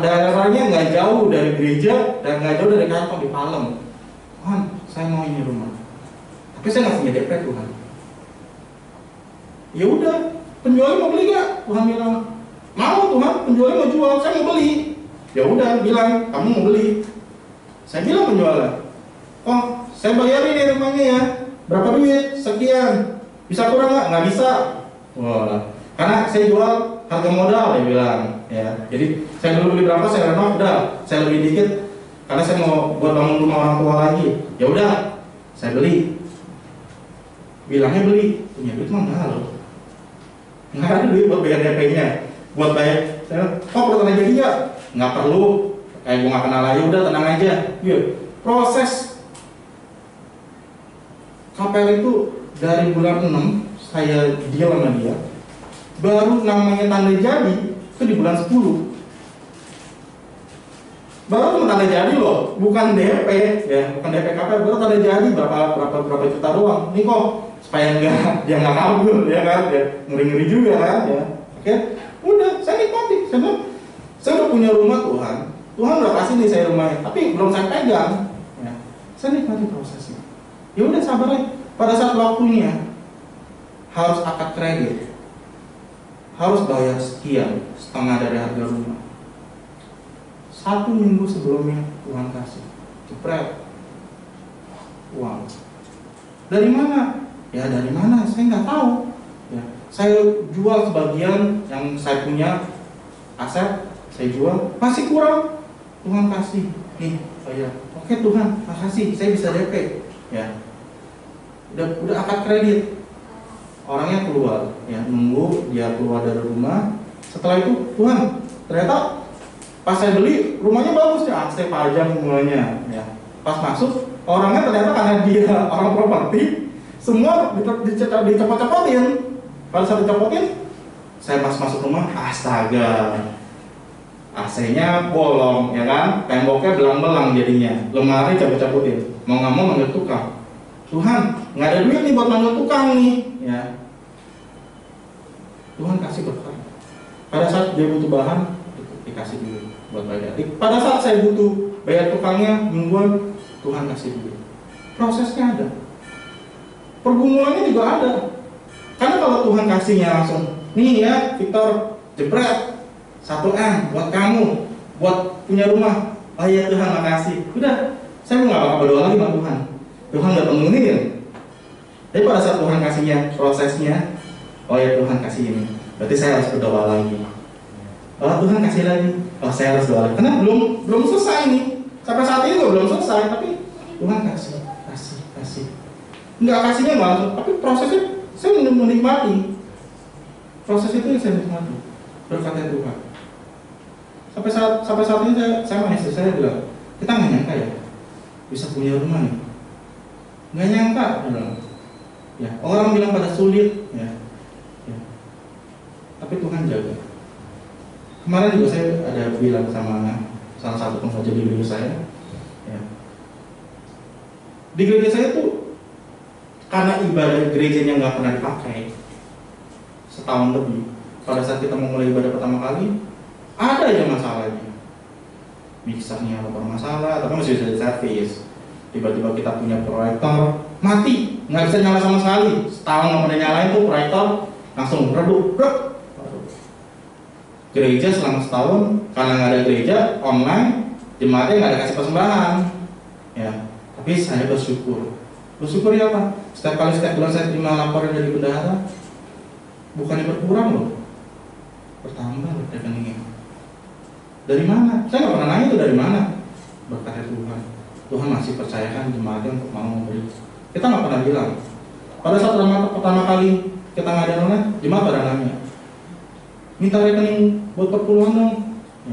Speaker 3: daerahnya nggak jauh dari gereja dan nggak jauh dari kantor di Palem. Tuhan, saya mau ini rumah. Tapi saya nggak punya DP Tuhan. Ya udah, penjualnya mau beli nggak? Tuhan bilang, mau Tuhan, penjualnya mau jual, saya mau beli. Ya udah, bilang kamu mau beli. Saya bilang penjualnya, oh saya bayarin nih rumahnya ya, berapa duit? Sekian. Bisa kurang nggak? Nggak bisa. Wah, karena saya jual harga modal, dia bilang. Ya, jadi saya dulu beli berapa, saya renov, udah, saya lebih dikit. karena saya mau buat bangun rumah orang tua lagi. Ya udah, saya beli. Bilangnya beli, punya duit mah enggak loh. Nggak ada duit buat bayar DP-nya, buat bayar. Saya, perlu tanah jadi nggak? Nggak perlu. Kayak gue nggak kenal aja, udah tenang aja. Iya. Proses KPR itu dari bulan 6 saya deal sama dia, baru namanya tanda jadi itu di bulan 10. Baru tanda jadi loh, bukan DP ya, bukan DP KPR, baru tanda jadi berapa juta doang. Ini kok supaya dia nggak kabur ya kan, ya ngeri juga kan ya. Oke, udah saya nikmati. Saya udah punya rumah, Tuhan udah kasih nih saya rumahnya, tapi belum saya pegang. Ya, saya nikmati prosesnya. Ya udah sabar aja. Pada saat waktunya harus akad kredit, harus bayar sekian, setengah dari harga rumah. 1 minggu sebelumnya Tuhan kasih, jepret uang. Dari mana? Ya dari mana? Saya nggak tahu. Ya, saya jual sebagian yang saya punya aset, saya jual, masih kurang. Tuhan kasih, nih bayar. Oke Tuhan, makasih, saya bisa DP. Ya, udah akad kredit. Orangnya keluar, ya nunggu dia keluar dari rumah. Setelah itu, Tuhan, ternyata pas saya beli rumahnya bagus ya, AC pajang semuanya. Ya, pas masuk orangnya ternyata karena dia orang properti, semua dicopot-copotin. Pada saat dicopotin, saya pas masuk rumah, astaga, AC-nya bolong, ya kan? Temboknya belang-belang jadinya, lemari cabut-cabutin. Mau nggak mau manggil tukang. Tuhan, nggak ada duit nih buat manggil tukang nih, ya. Tuhan kasih berkat. Pada saat dia butuh bahan, dikasih duit buat bayar. Pada saat saya butuh bayar tukangnya mingguan, Tuhan kasih duit. Prosesnya ada, pergumulannya juga ada. Karena kalau Tuhan kasihnya langsung, nih ya Victor, jebret 1M buat kamu, buat punya rumah. Oh iya Tuhan, makasih. Udah, saya nggak bakal berdoa lagi sama Tuhan. Tuhan nggak penuhin. Tapi pada saat Tuhan kasihnya prosesnya, oh ya Tuhan kasih ini, berarti saya harus berdoa lagi. Oh Tuhan kasih lagi, oh saya harus doa lagi. Karena belum selesai nih. Sampai saat ini belum selesai, tapi Tuhan kasih. Nggak kasihnya nggak langsung, tapi prosesnya saya menikmati. Proses itu yang saya nikmati. Berkata Tuhan. Sampai saat ini saya sama istri saya bilang, kita nggak nyangka ya bisa punya rumah nih. Nggak nyangka, ya orang bilang pada sulit, ya. Tapi Tuhan jaga. Kemarin juga saya ada bilang sama salah satu pembaca di gereja saya, ya. Di gereja saya tuh karena ibadah gerejanya nggak pernah dipakai setahun lebih. Pada saat kita mau mulai ibadah pertama kali, ada aja masalahnya. Mixernya bermasalah, tapi masih bisa diservis. Tiba-tiba kita punya proyektor mati, nggak bisa nyala sama sekali. Setahun nggak pernah nyalain tuh proyektor, langsung redup. Gereja selama setahun, karena nggak ada gereja online, jemaatnya nggak ada kasih persembahan. Ya, tapi saya bersyukur. Bersyukur ya Pak. Setiap bulan saya terima laporan dari bendahara, bukannya berkurang loh, bertambah loh rekeningnya. Dari mana? Saya nggak pernah nanya itu dari mana. Berkat Tuhan. Tuhan masih percayakan jemaatnya untuk mau memberi. Kita nggak pernah bilang. Pada saat pertama kali kita ngadain online, jemaat pada nanya, minta rekening buat perpuluhan dong,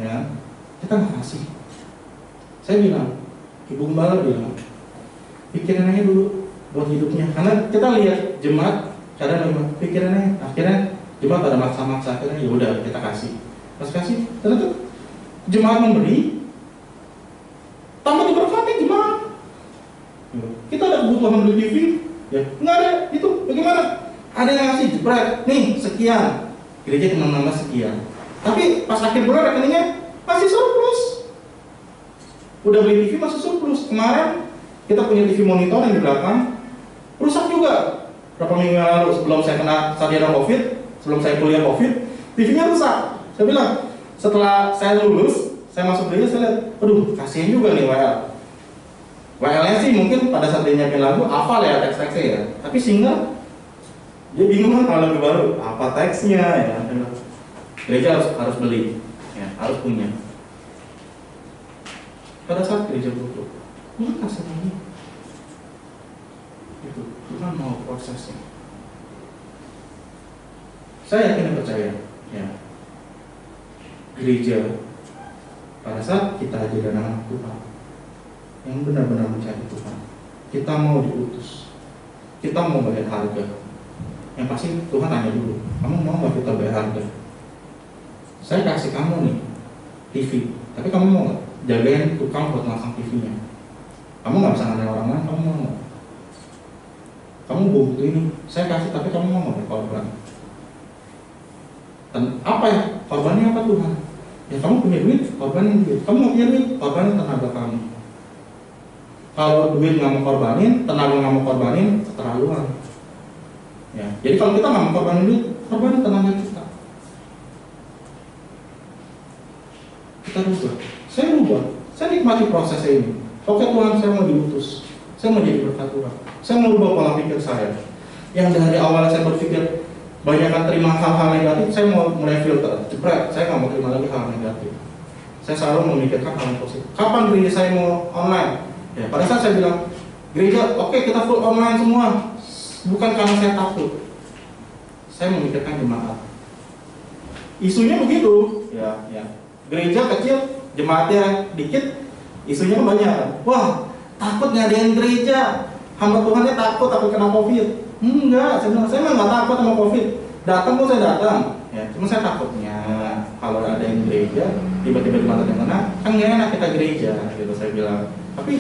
Speaker 3: ya. Kita nggak kasih. Saya bilang, Ibu Gembala bilang, pikirin aja dulu buat hidupnya. Karena kita lihat jemaat kadang pikirin aja. Akhirnya jemaat pada maksa-maksa, akhirnya ya udah kita kasih. Pas kasih, ternyata jemaat memberi, tanpa diberkati jemaat. Kita ada kebutuhan beli TV, ya nggak ada itu. Bagaimana? Ada yang ngasih jepret, nih sekian, gereja cuma nambah sekian. Tapi pas akhir bulan rekeningnya masih surplus. Udah beli TV masih surplus. Kemarin kita punya TV monitor yang di belakang rusak juga. Berapa minggu yang lalu sebelum saya kena sarjana COVID, sebelum saya kuliah COVID, TV-nya rusak. Saya bilang, setelah saya lulus, saya masuk gereja, saya lihat, aduh kasihan juga nih WL. WL-nya sih mungkin pada saat dia nyiapin lagu, hafal ya teks-teksnya ya. Tapi single, dia bingung kan kalau lagu baru, apa teksnya ya. Gereja harus beli, ya, harus punya. pada saat gereja tutup, Tuhan kasih lagi. Itu Tuhan mau prosesnya. Saya yakin dan percaya, ya, gereja pada saat kita jadi anak Tuhan yang benar-benar mencari Tuhan, kita mau diutus, kita mau bayar harga. Yang pasti Tuhan tanya dulu, kamu mau nggak kita bayar harga? Saya kasih kamu nih TV, tapi kamu mau nggak jagain tukang buat masang TV-nya? Kamu nggak bisa ngandalin orang lain, kamu mau nggak? Kamu butuh ini, saya kasih, tapi kamu mau nggak korban? Dan apa ya korbannya apa Tuhan? Ya kamu punya duit, korbanin duit. Kamu mau punya duit, korbanin tenaga kamu. Kalau duit nggak mau korbanin, tenaga nggak mau korbanin, keterlaluan. Ya, jadi kalau kita nggak mau korbanin duit, korbanin tenaga kita. Kita rubah. Saya rubah. Saya nikmati proses ini. Oke Tuhan, saya mau diutus. Saya mau jadi berkat Tuhan. Saya mau rubah pola pikir saya. Yang dari awal saya berpikir banyakkan terima hal-hal negatif, saya mau mulai filter. Jebret, saya nggak mau terima lagi hal negatif. Saya selalu memikirkan hal yang positif. Kapan gereja saya mau online? Ya, pada saat saya bilang gereja, oke, kita full online semua. Bukan karena saya takut. Saya memikirkan jemaat. Isunya begitu, ya. Gereja kecil, jemaatnya dikit, isunya banyak. Wah, takut ngadain gereja. Hamba Tuhannya takut kena COVID. Enggak, saya memang nggak takut sama COVID. Datang pun saya datang. Ya, cuma saya takutnya kalau ada yang gereja, tiba-tiba di mata yang kena, kan nggak enak kita gereja, gitu saya bilang. Tapi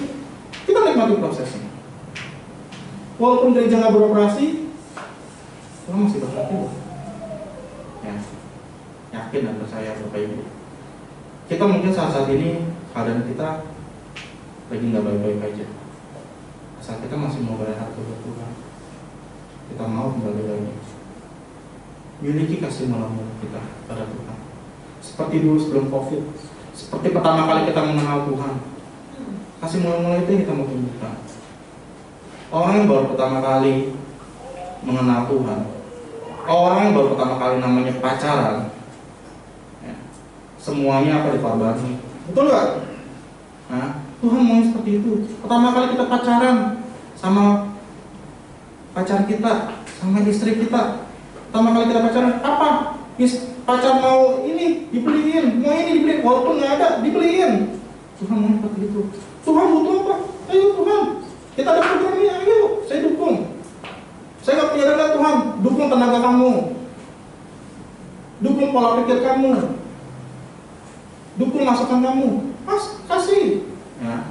Speaker 3: kita nikmati prosesnya. Walaupun gereja nggak beroperasi, kita masih berhati. Ya, yakin dan percaya Bapak Ibu. Kita mungkin saat ini keadaan kita lagi nggak baik-baik aja. Saat kita masih mau bayar harga buat Tuhan, kita mau kembali lagi. Miliki kasih mula-mula kita pada Tuhan. Seperti dulu sebelum COVID, seperti pertama kali kita mengenal Tuhan. Kasih mula-mula itu yang kita mau tunjukkan. Orang yang baru pertama kali mengenal Tuhan, orang yang baru pertama kali namanya pacaran, ya, semuanya apa dikorbanin, betul nggak? Nah, Tuhan mau seperti itu. Pertama kali kita pacaran sama pacar kita, sama istri kita. Pertama kali kita pacaran, apa? Pacar mau ini dibeliin, mau ini dibeliin, walaupun nggak ada dibeliin. Tuhan mau seperti itu. Tuhan butuh apa? Ayo Tuhan, kita ada program ini, ayo, saya dukung. Saya nggak punya dana Tuhan, dukung tenaga kamu, dukung pola pikir kamu, dukung masukan kamu, kasih. Ya.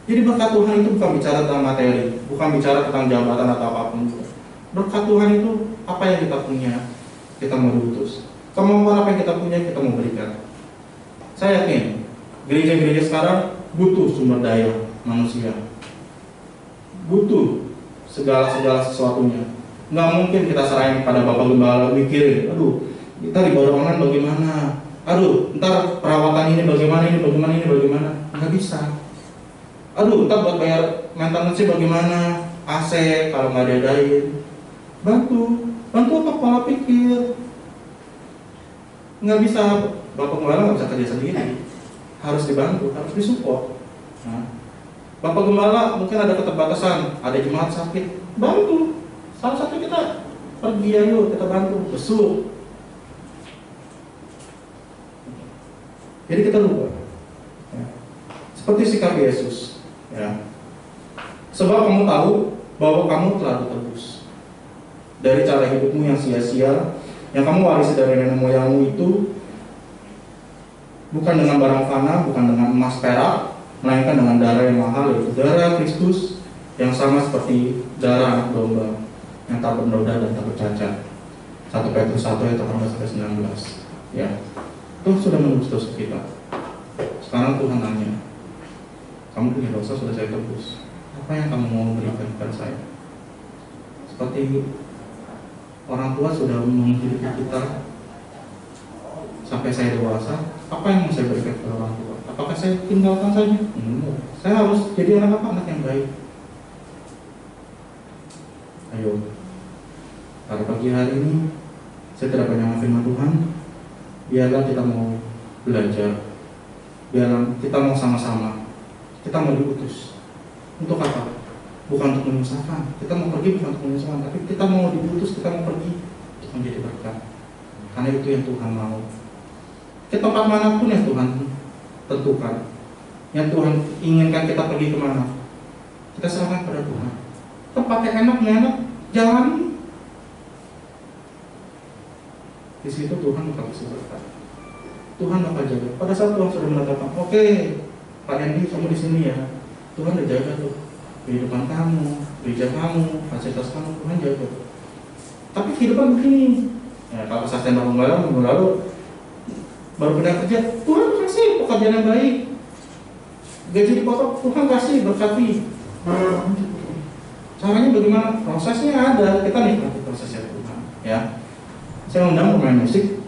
Speaker 3: Jadi berkat Tuhan itu bukan bicara tentang materi, bukan bicara tentang jabatan atau apapun. Berkat Tuhan itu apa yang kita punya, kita mau diutus. Kemampuan apa yang kita punya, kita mau berikan. Saya yakin gereja-gereja sekarang butuh sumber daya manusia, butuh segala sesuatunya. Nggak mungkin kita serahin pada Bapak Gembala mikirin, aduh, kita ibadah online bagaimana? Aduh, ntar perawatan ini bagaimana? Nggak bisa. Aduh, ntar buat bayar maintenance bagaimana? AC kalau nggak diadain. Bantu apa pola pikir. Nggak bisa, Bapak Gembala nggak bisa kerja sendiri. Harus dibantu, harus disupport. Nah, Bapak Gembala mungkin ada keterbatasan, ada jemaat sakit, bantu. Salah satu kita pergi, ayo kita bantu, besuk. Jadi kita lupa, ya. Seperti sikap Yesus, ya. Sebab kamu tahu bahwa kamu telah ditebus dari cara hidupmu yang sia-sia, yang kamu warisi dari nenek moyangmu itu, bukan dengan barang fana, bukan dengan emas perak, melainkan dengan darah yang mahal, yaitu darah Kristus yang sama seperti darah anak domba yang tak bernoda dan tak bercacat. 1 Petrus 1 ayat 18-19. Ya, Tuhan sudah menebus dosa kita. Sekarang Tuhan nanya, kamu punya dosa sudah saya tebus. Apa yang kamu mau berikan kepada saya? Seperti orang tua sudah menghidupi kita sampai saya dewasa, apa yang mau saya berikan kepada orang tua? Apakah saya tinggalkan saja? Saya harus jadi anak yang baik. Ayo, pada pagi hari ini saya tidak banyak firman Tuhan. Biarlah kita mau belajar, biarlah kita mau sama-sama kita mau diutus. Untuk apa? Bukan untuk menyusahkan. Kita mau pergi bukan untuk menyusahkan, tapi kita mau diutus, kita mau pergi untuk menjadi berkat. Karena itu yang Tuhan mau. Ke tempat manapun yang Tuhan tentukan, yang Tuhan inginkan kita pergi kemana, kita serahkan kepada Tuhan. Tempat yang enak, jalani. Di situ Tuhan bakal kasih berkat. Tuhan bakal jaga. Pada saat Tuhan sudah menetapkan, oke, Pak Endi, kamu di sini ya. Tuhan udah jaga tuh kehidupan kamu, gereja kamu, fasilitas kamu, Tuhan jaga. Tapi kehidupan begini. Ya, kalau saya minggu lalu baru pindah kerja, Tuhan kasih pekerjaan yang baik. Gaji dipotong, Tuhan kasih berkati. Caranya bagaimana? Prosesnya ada. Kita nikmati prosesnya Tuhan. Ya. Saya undang pemain musik.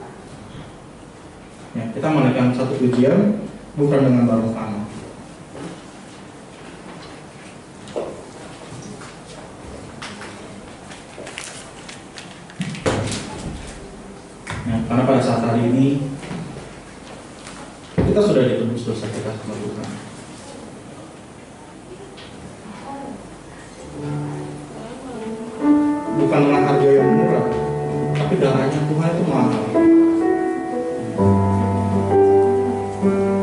Speaker 3: Ya, kita menaikkan satu pujian bukan dengan barokah. Ya, karena pada saat hari ini kita sudah ditebus dosa kita sama Tuhan. Bukan dengan harga yang murah, tapi darahnya Tuhan itu mahal. Kau membayar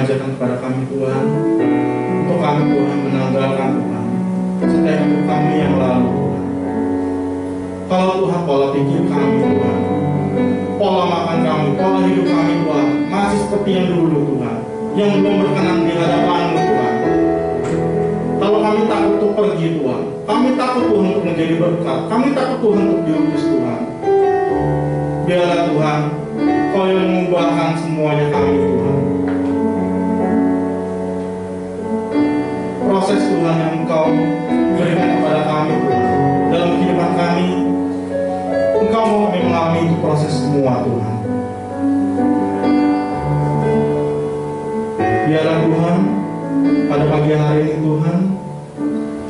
Speaker 3: mengajarkan kepada kami Tuhan, untuk kami Tuhan menanggalkan Tuhan setiap hidup kami yang lalu Tuhan. Kalau Tuhan pola pikir kami Tuhan, pola makan kami, pola hidup kami Tuhan masih seperti yang dulu Tuhan, yang belum berkenan di hadapan-Mu Tuhan. Kalau kami takut untuk pergi Tuhan, kami takut Tuhan untuk menjadi berkat, kami takut Tuhan untuk diutus Tuhan. Biarlah Tuhan, Kau yang mengubahkan semuanya kami Tuhan. Proses Tuhan yang Engkau berikan kepada kami Tuhan, dalam kehidupan kami, Engkau mau kami mengalami proses semua Tuhan. Biarlah Tuhan, pada pagi hari ini Tuhan,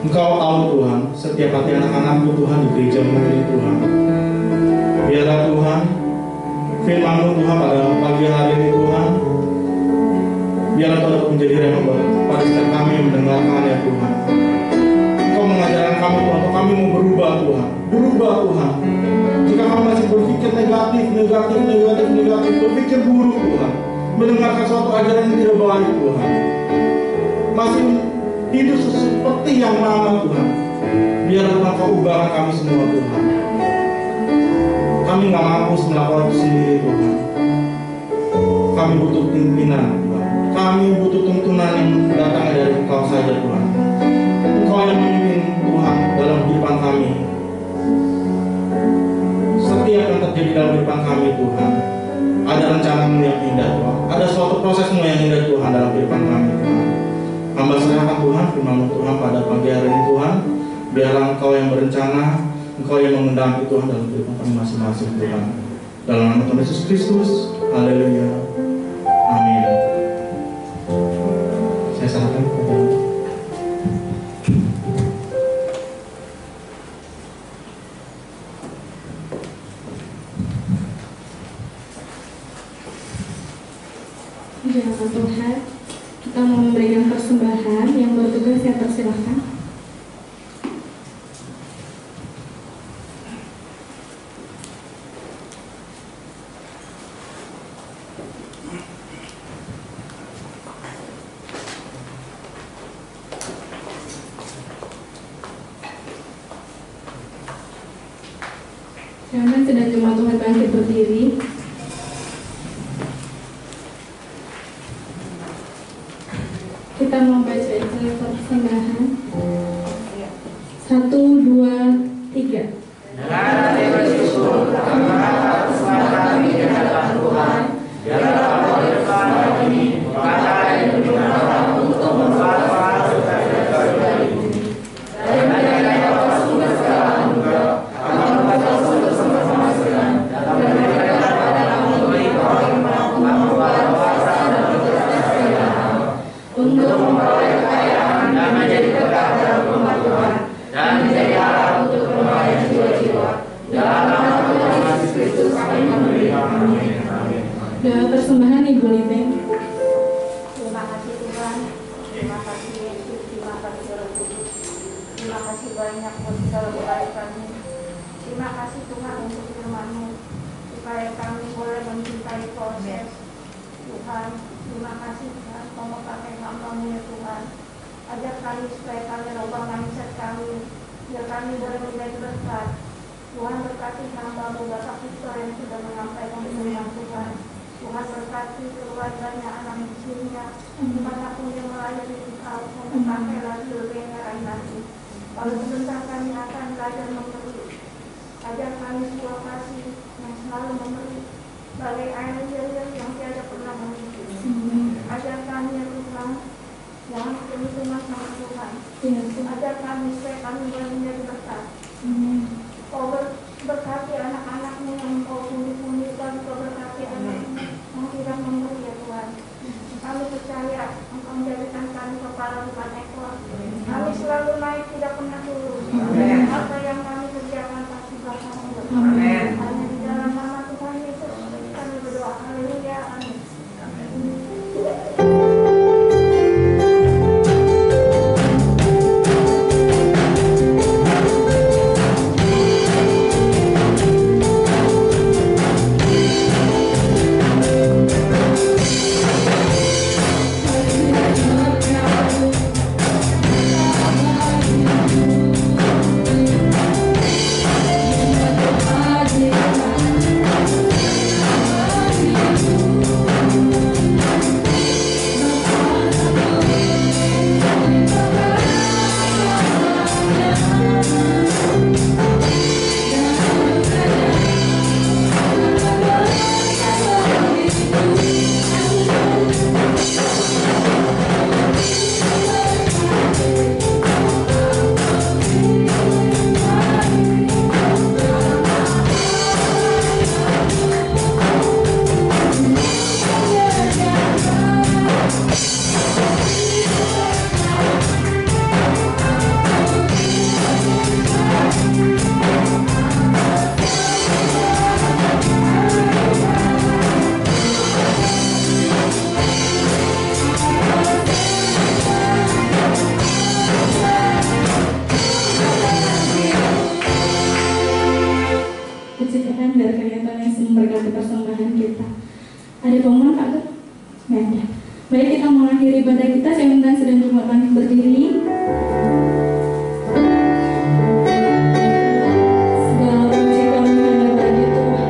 Speaker 3: Engkau tahu Tuhan setiap hati anak-anak-Mu Tuhan di gereja-Mu ini Tuhan. Biarlah Tuhan, firman-Mu Tuhan pada pagi hari ini Tuhan, biarlah dapat menjadi rema pada setiap kami yang mendengarkan ya Tuhan. Engkau mengajarkan kami Tuhan, untuk kami mau berubah Tuhan, berubah Tuhan. Jika kami masih berpikir negatif, berpikir buruk Tuhan, mendengarkan suatu ajaran yang tidak baik Tuhan, masih hidup seperti yang lama Tuhan, biarlah Tuhan Kau ubahkan kami semua Tuhan. Kami nggak mampu melakukan itu sendiri Tuhan. Kami butuh pimpinan Tuhan. Kami butuh tuntunan yang datang dari Engkau saja Tuhan. Engkau yang memimpin Tuhan dalam kehidupan kami. Setiap yang terjadi dalam kehidupan kami Tuhan, ada rencana-Mu yang indah Tuhan. Ada suatu proses-Mu yang indah Tuhan dalam kehidupan kami Tuhan. Hamba serahkan Tuhan firman-Mu Tuhan pada pagi hari ini Tuhan. Biarlah Engkau yang berencana, Engkau yang mengundang Tuhan dalam kehidupan kami masing-masing Tuhan. Dalam nama Tuhan Yesus Kristus, haleluya, amin. Saya serahkan kepada
Speaker 2: di hadapan Tuhan. Kita mau memberikan persembahan. Yang bertugas saya persilahkan. Jangan sedang jemaat Tuhan bangkit berdiri. Kita mau baca Injil persembahan. 1, 2, 3. Doa persembahan Ibu Linteng.
Speaker 4: Terima kasih Tuhan, terima kasih Yesus, terima kasih Roh Kudus, terima kasih banyak buat segala kebaikan-Mu. Terima kasih Tuhan untuk firman-Mu, supaya kami boleh mencintai proses. Tuhan, terima kasih Tuhan, Kau mau pakai hamba-Mu ya Tuhan. Ajar kami supaya kami rubah mindset kami, biar kami boleh menjadi berkat. Tuhan berkati hamba-Mu Bapak Victor yang sudah menyampaikan firman Tuhan. Tuhan berkati keluarganya, anak istrinya, dimanapun dia melayani Engkau, memakai lagi lebihnya lain lagi. Kalau sebentar kami akan belajar memberi, ajar kami sebuah kasih yang selalu memberi, bagai air liur yang tiada pernah mencukupi. Ajar kami ya Tuhan, jangan penuh sama Tuhan. Ajar kami supaya kami boleh menjadi berkat. Kau berkati anak-anak-Mu yang Kau pundi-pundi, dan Kau berkati anak-Mu yang tidak memberi ya Tuhan. Kami percaya Engkau menjadikan kami kepala bukan ekor. Kami selalu naik, tidak pernah turun. Apa yang kami kerjakan pasti bakal berhasil. Hanya di dalam nama Tuhan Yesus kami berdoa. Haleluya, amin.
Speaker 2: Ada pemohon Pak Ger? Nggak ada. Baik, kita mengakhiri ibadah kita. Saya minta sedang jemaat bangkit berdiri. Segala puji kami hanya bagi Tuhan.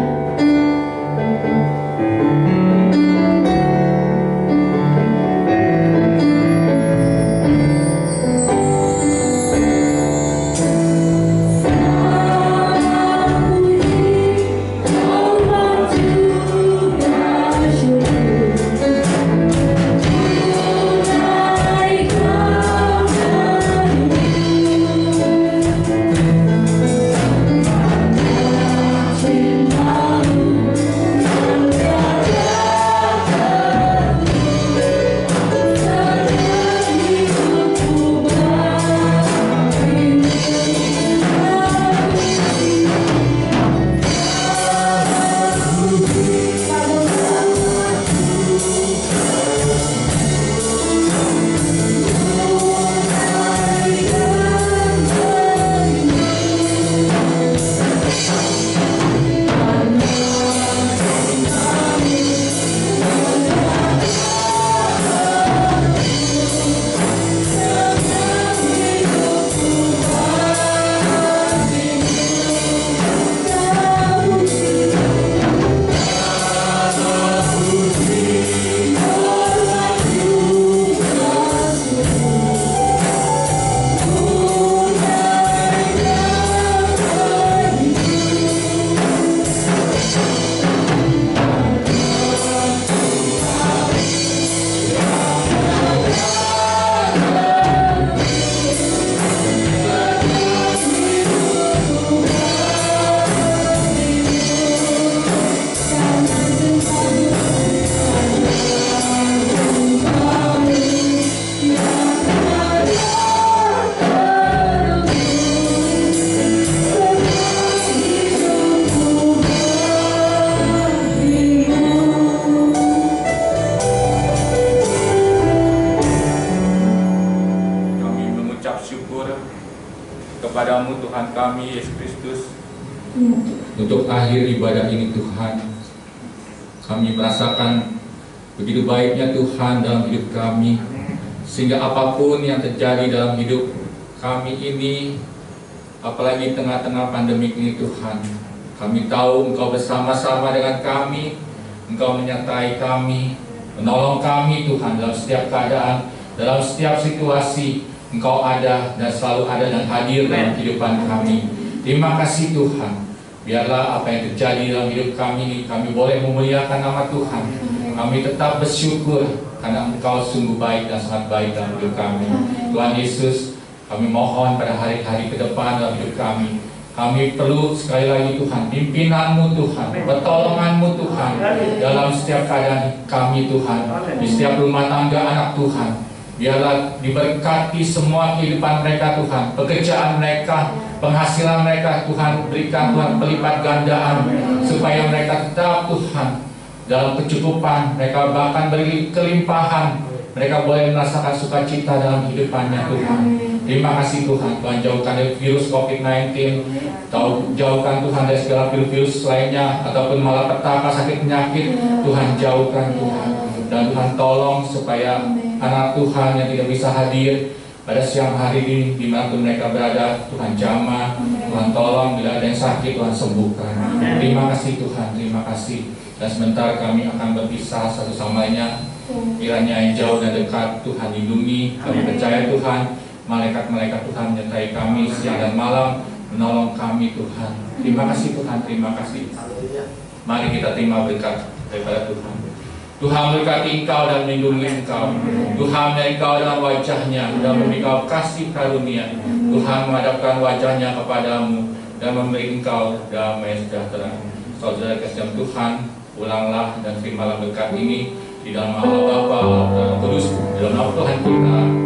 Speaker 1: Kepadamu Tuhan kami Yesus Kristus,
Speaker 2: Ya.
Speaker 1: untuk akhir ibadah ini Tuhan, kami merasakan begitu baiknya Tuhan dalam hidup kami, sehingga apapun yang terjadi dalam hidup kami ini, apalagi tengah-tengah pandemi ini Tuhan, kami tahu Engkau bersama-sama dengan kami, Engkau menyertai kami, menolong kami Tuhan dalam setiap keadaan, dalam setiap situasi. Engkau ada dan selalu ada dan hadir dalam kehidupan kami. Terima kasih Tuhan. Biarlah apa yang terjadi dalam hidup kami ini, kami boleh memuliakan nama Tuhan. Kami tetap bersyukur karena Engkau sungguh baik dan sangat baik dalam hidup kami. Tuhan Yesus, kami mohon pada hari-hari ke depan dalam hidup kami. Kami perlu sekali lagi Tuhan, pimpinan-Mu Tuhan, pertolongan-Mu Tuhan dalam setiap keadaan kami Tuhan, di setiap rumah tangga anak Tuhan. Biarlah diberkati semua kehidupan mereka Tuhan, pekerjaan mereka, penghasilan mereka Tuhan, berikan Tuhan pelipat gandaan, supaya mereka tetap Tuhan dalam kecukupan, mereka bahkan beri kelimpahan, mereka boleh merasakan sukacita dalam kehidupannya Tuhan. Terima kasih Tuhan, Tuhan jauhkan dari virus COVID-19, jauhkan Tuhan dari segala virus-virus lainnya, ataupun malapetaka, sakit penyakit, Tuhan jauhkan Tuhan. Dan Tuhan tolong supaya anak Tuhan yang tidak bisa hadir pada siang hari ini, dimanapun mereka berada, Tuhan jamah, Tuhan tolong, bila ada yang sakit, Tuhan sembuhkan. Terima kasih Tuhan, terima kasih. Dan sebentar kami akan berpisah satu sama lainnya. Kiranya yang jauh dan dekat Tuhan lindungi. Kami percaya Tuhan, malaikat-malaikat Tuhan menyertai kami siang dan malam, menolong kami Tuhan. Terima kasih Tuhan, terima kasih. Mari kita terima berkat daripada Tuhan. Tuhan berkati Engkau dan melindungi Engkau. Tuhan dari Engkau dengan wajahnya dan memberi Engkau kasih karunia. Tuhan menghadapkan wajahnya kepadamu dan memberi Engkau damai sejahtera. Saudara kasih Tuhan, pulanglah dan terimalah berkat ini di dalam Allah Bapa, Dalam Kudus, di dalam nama Tuhan kita.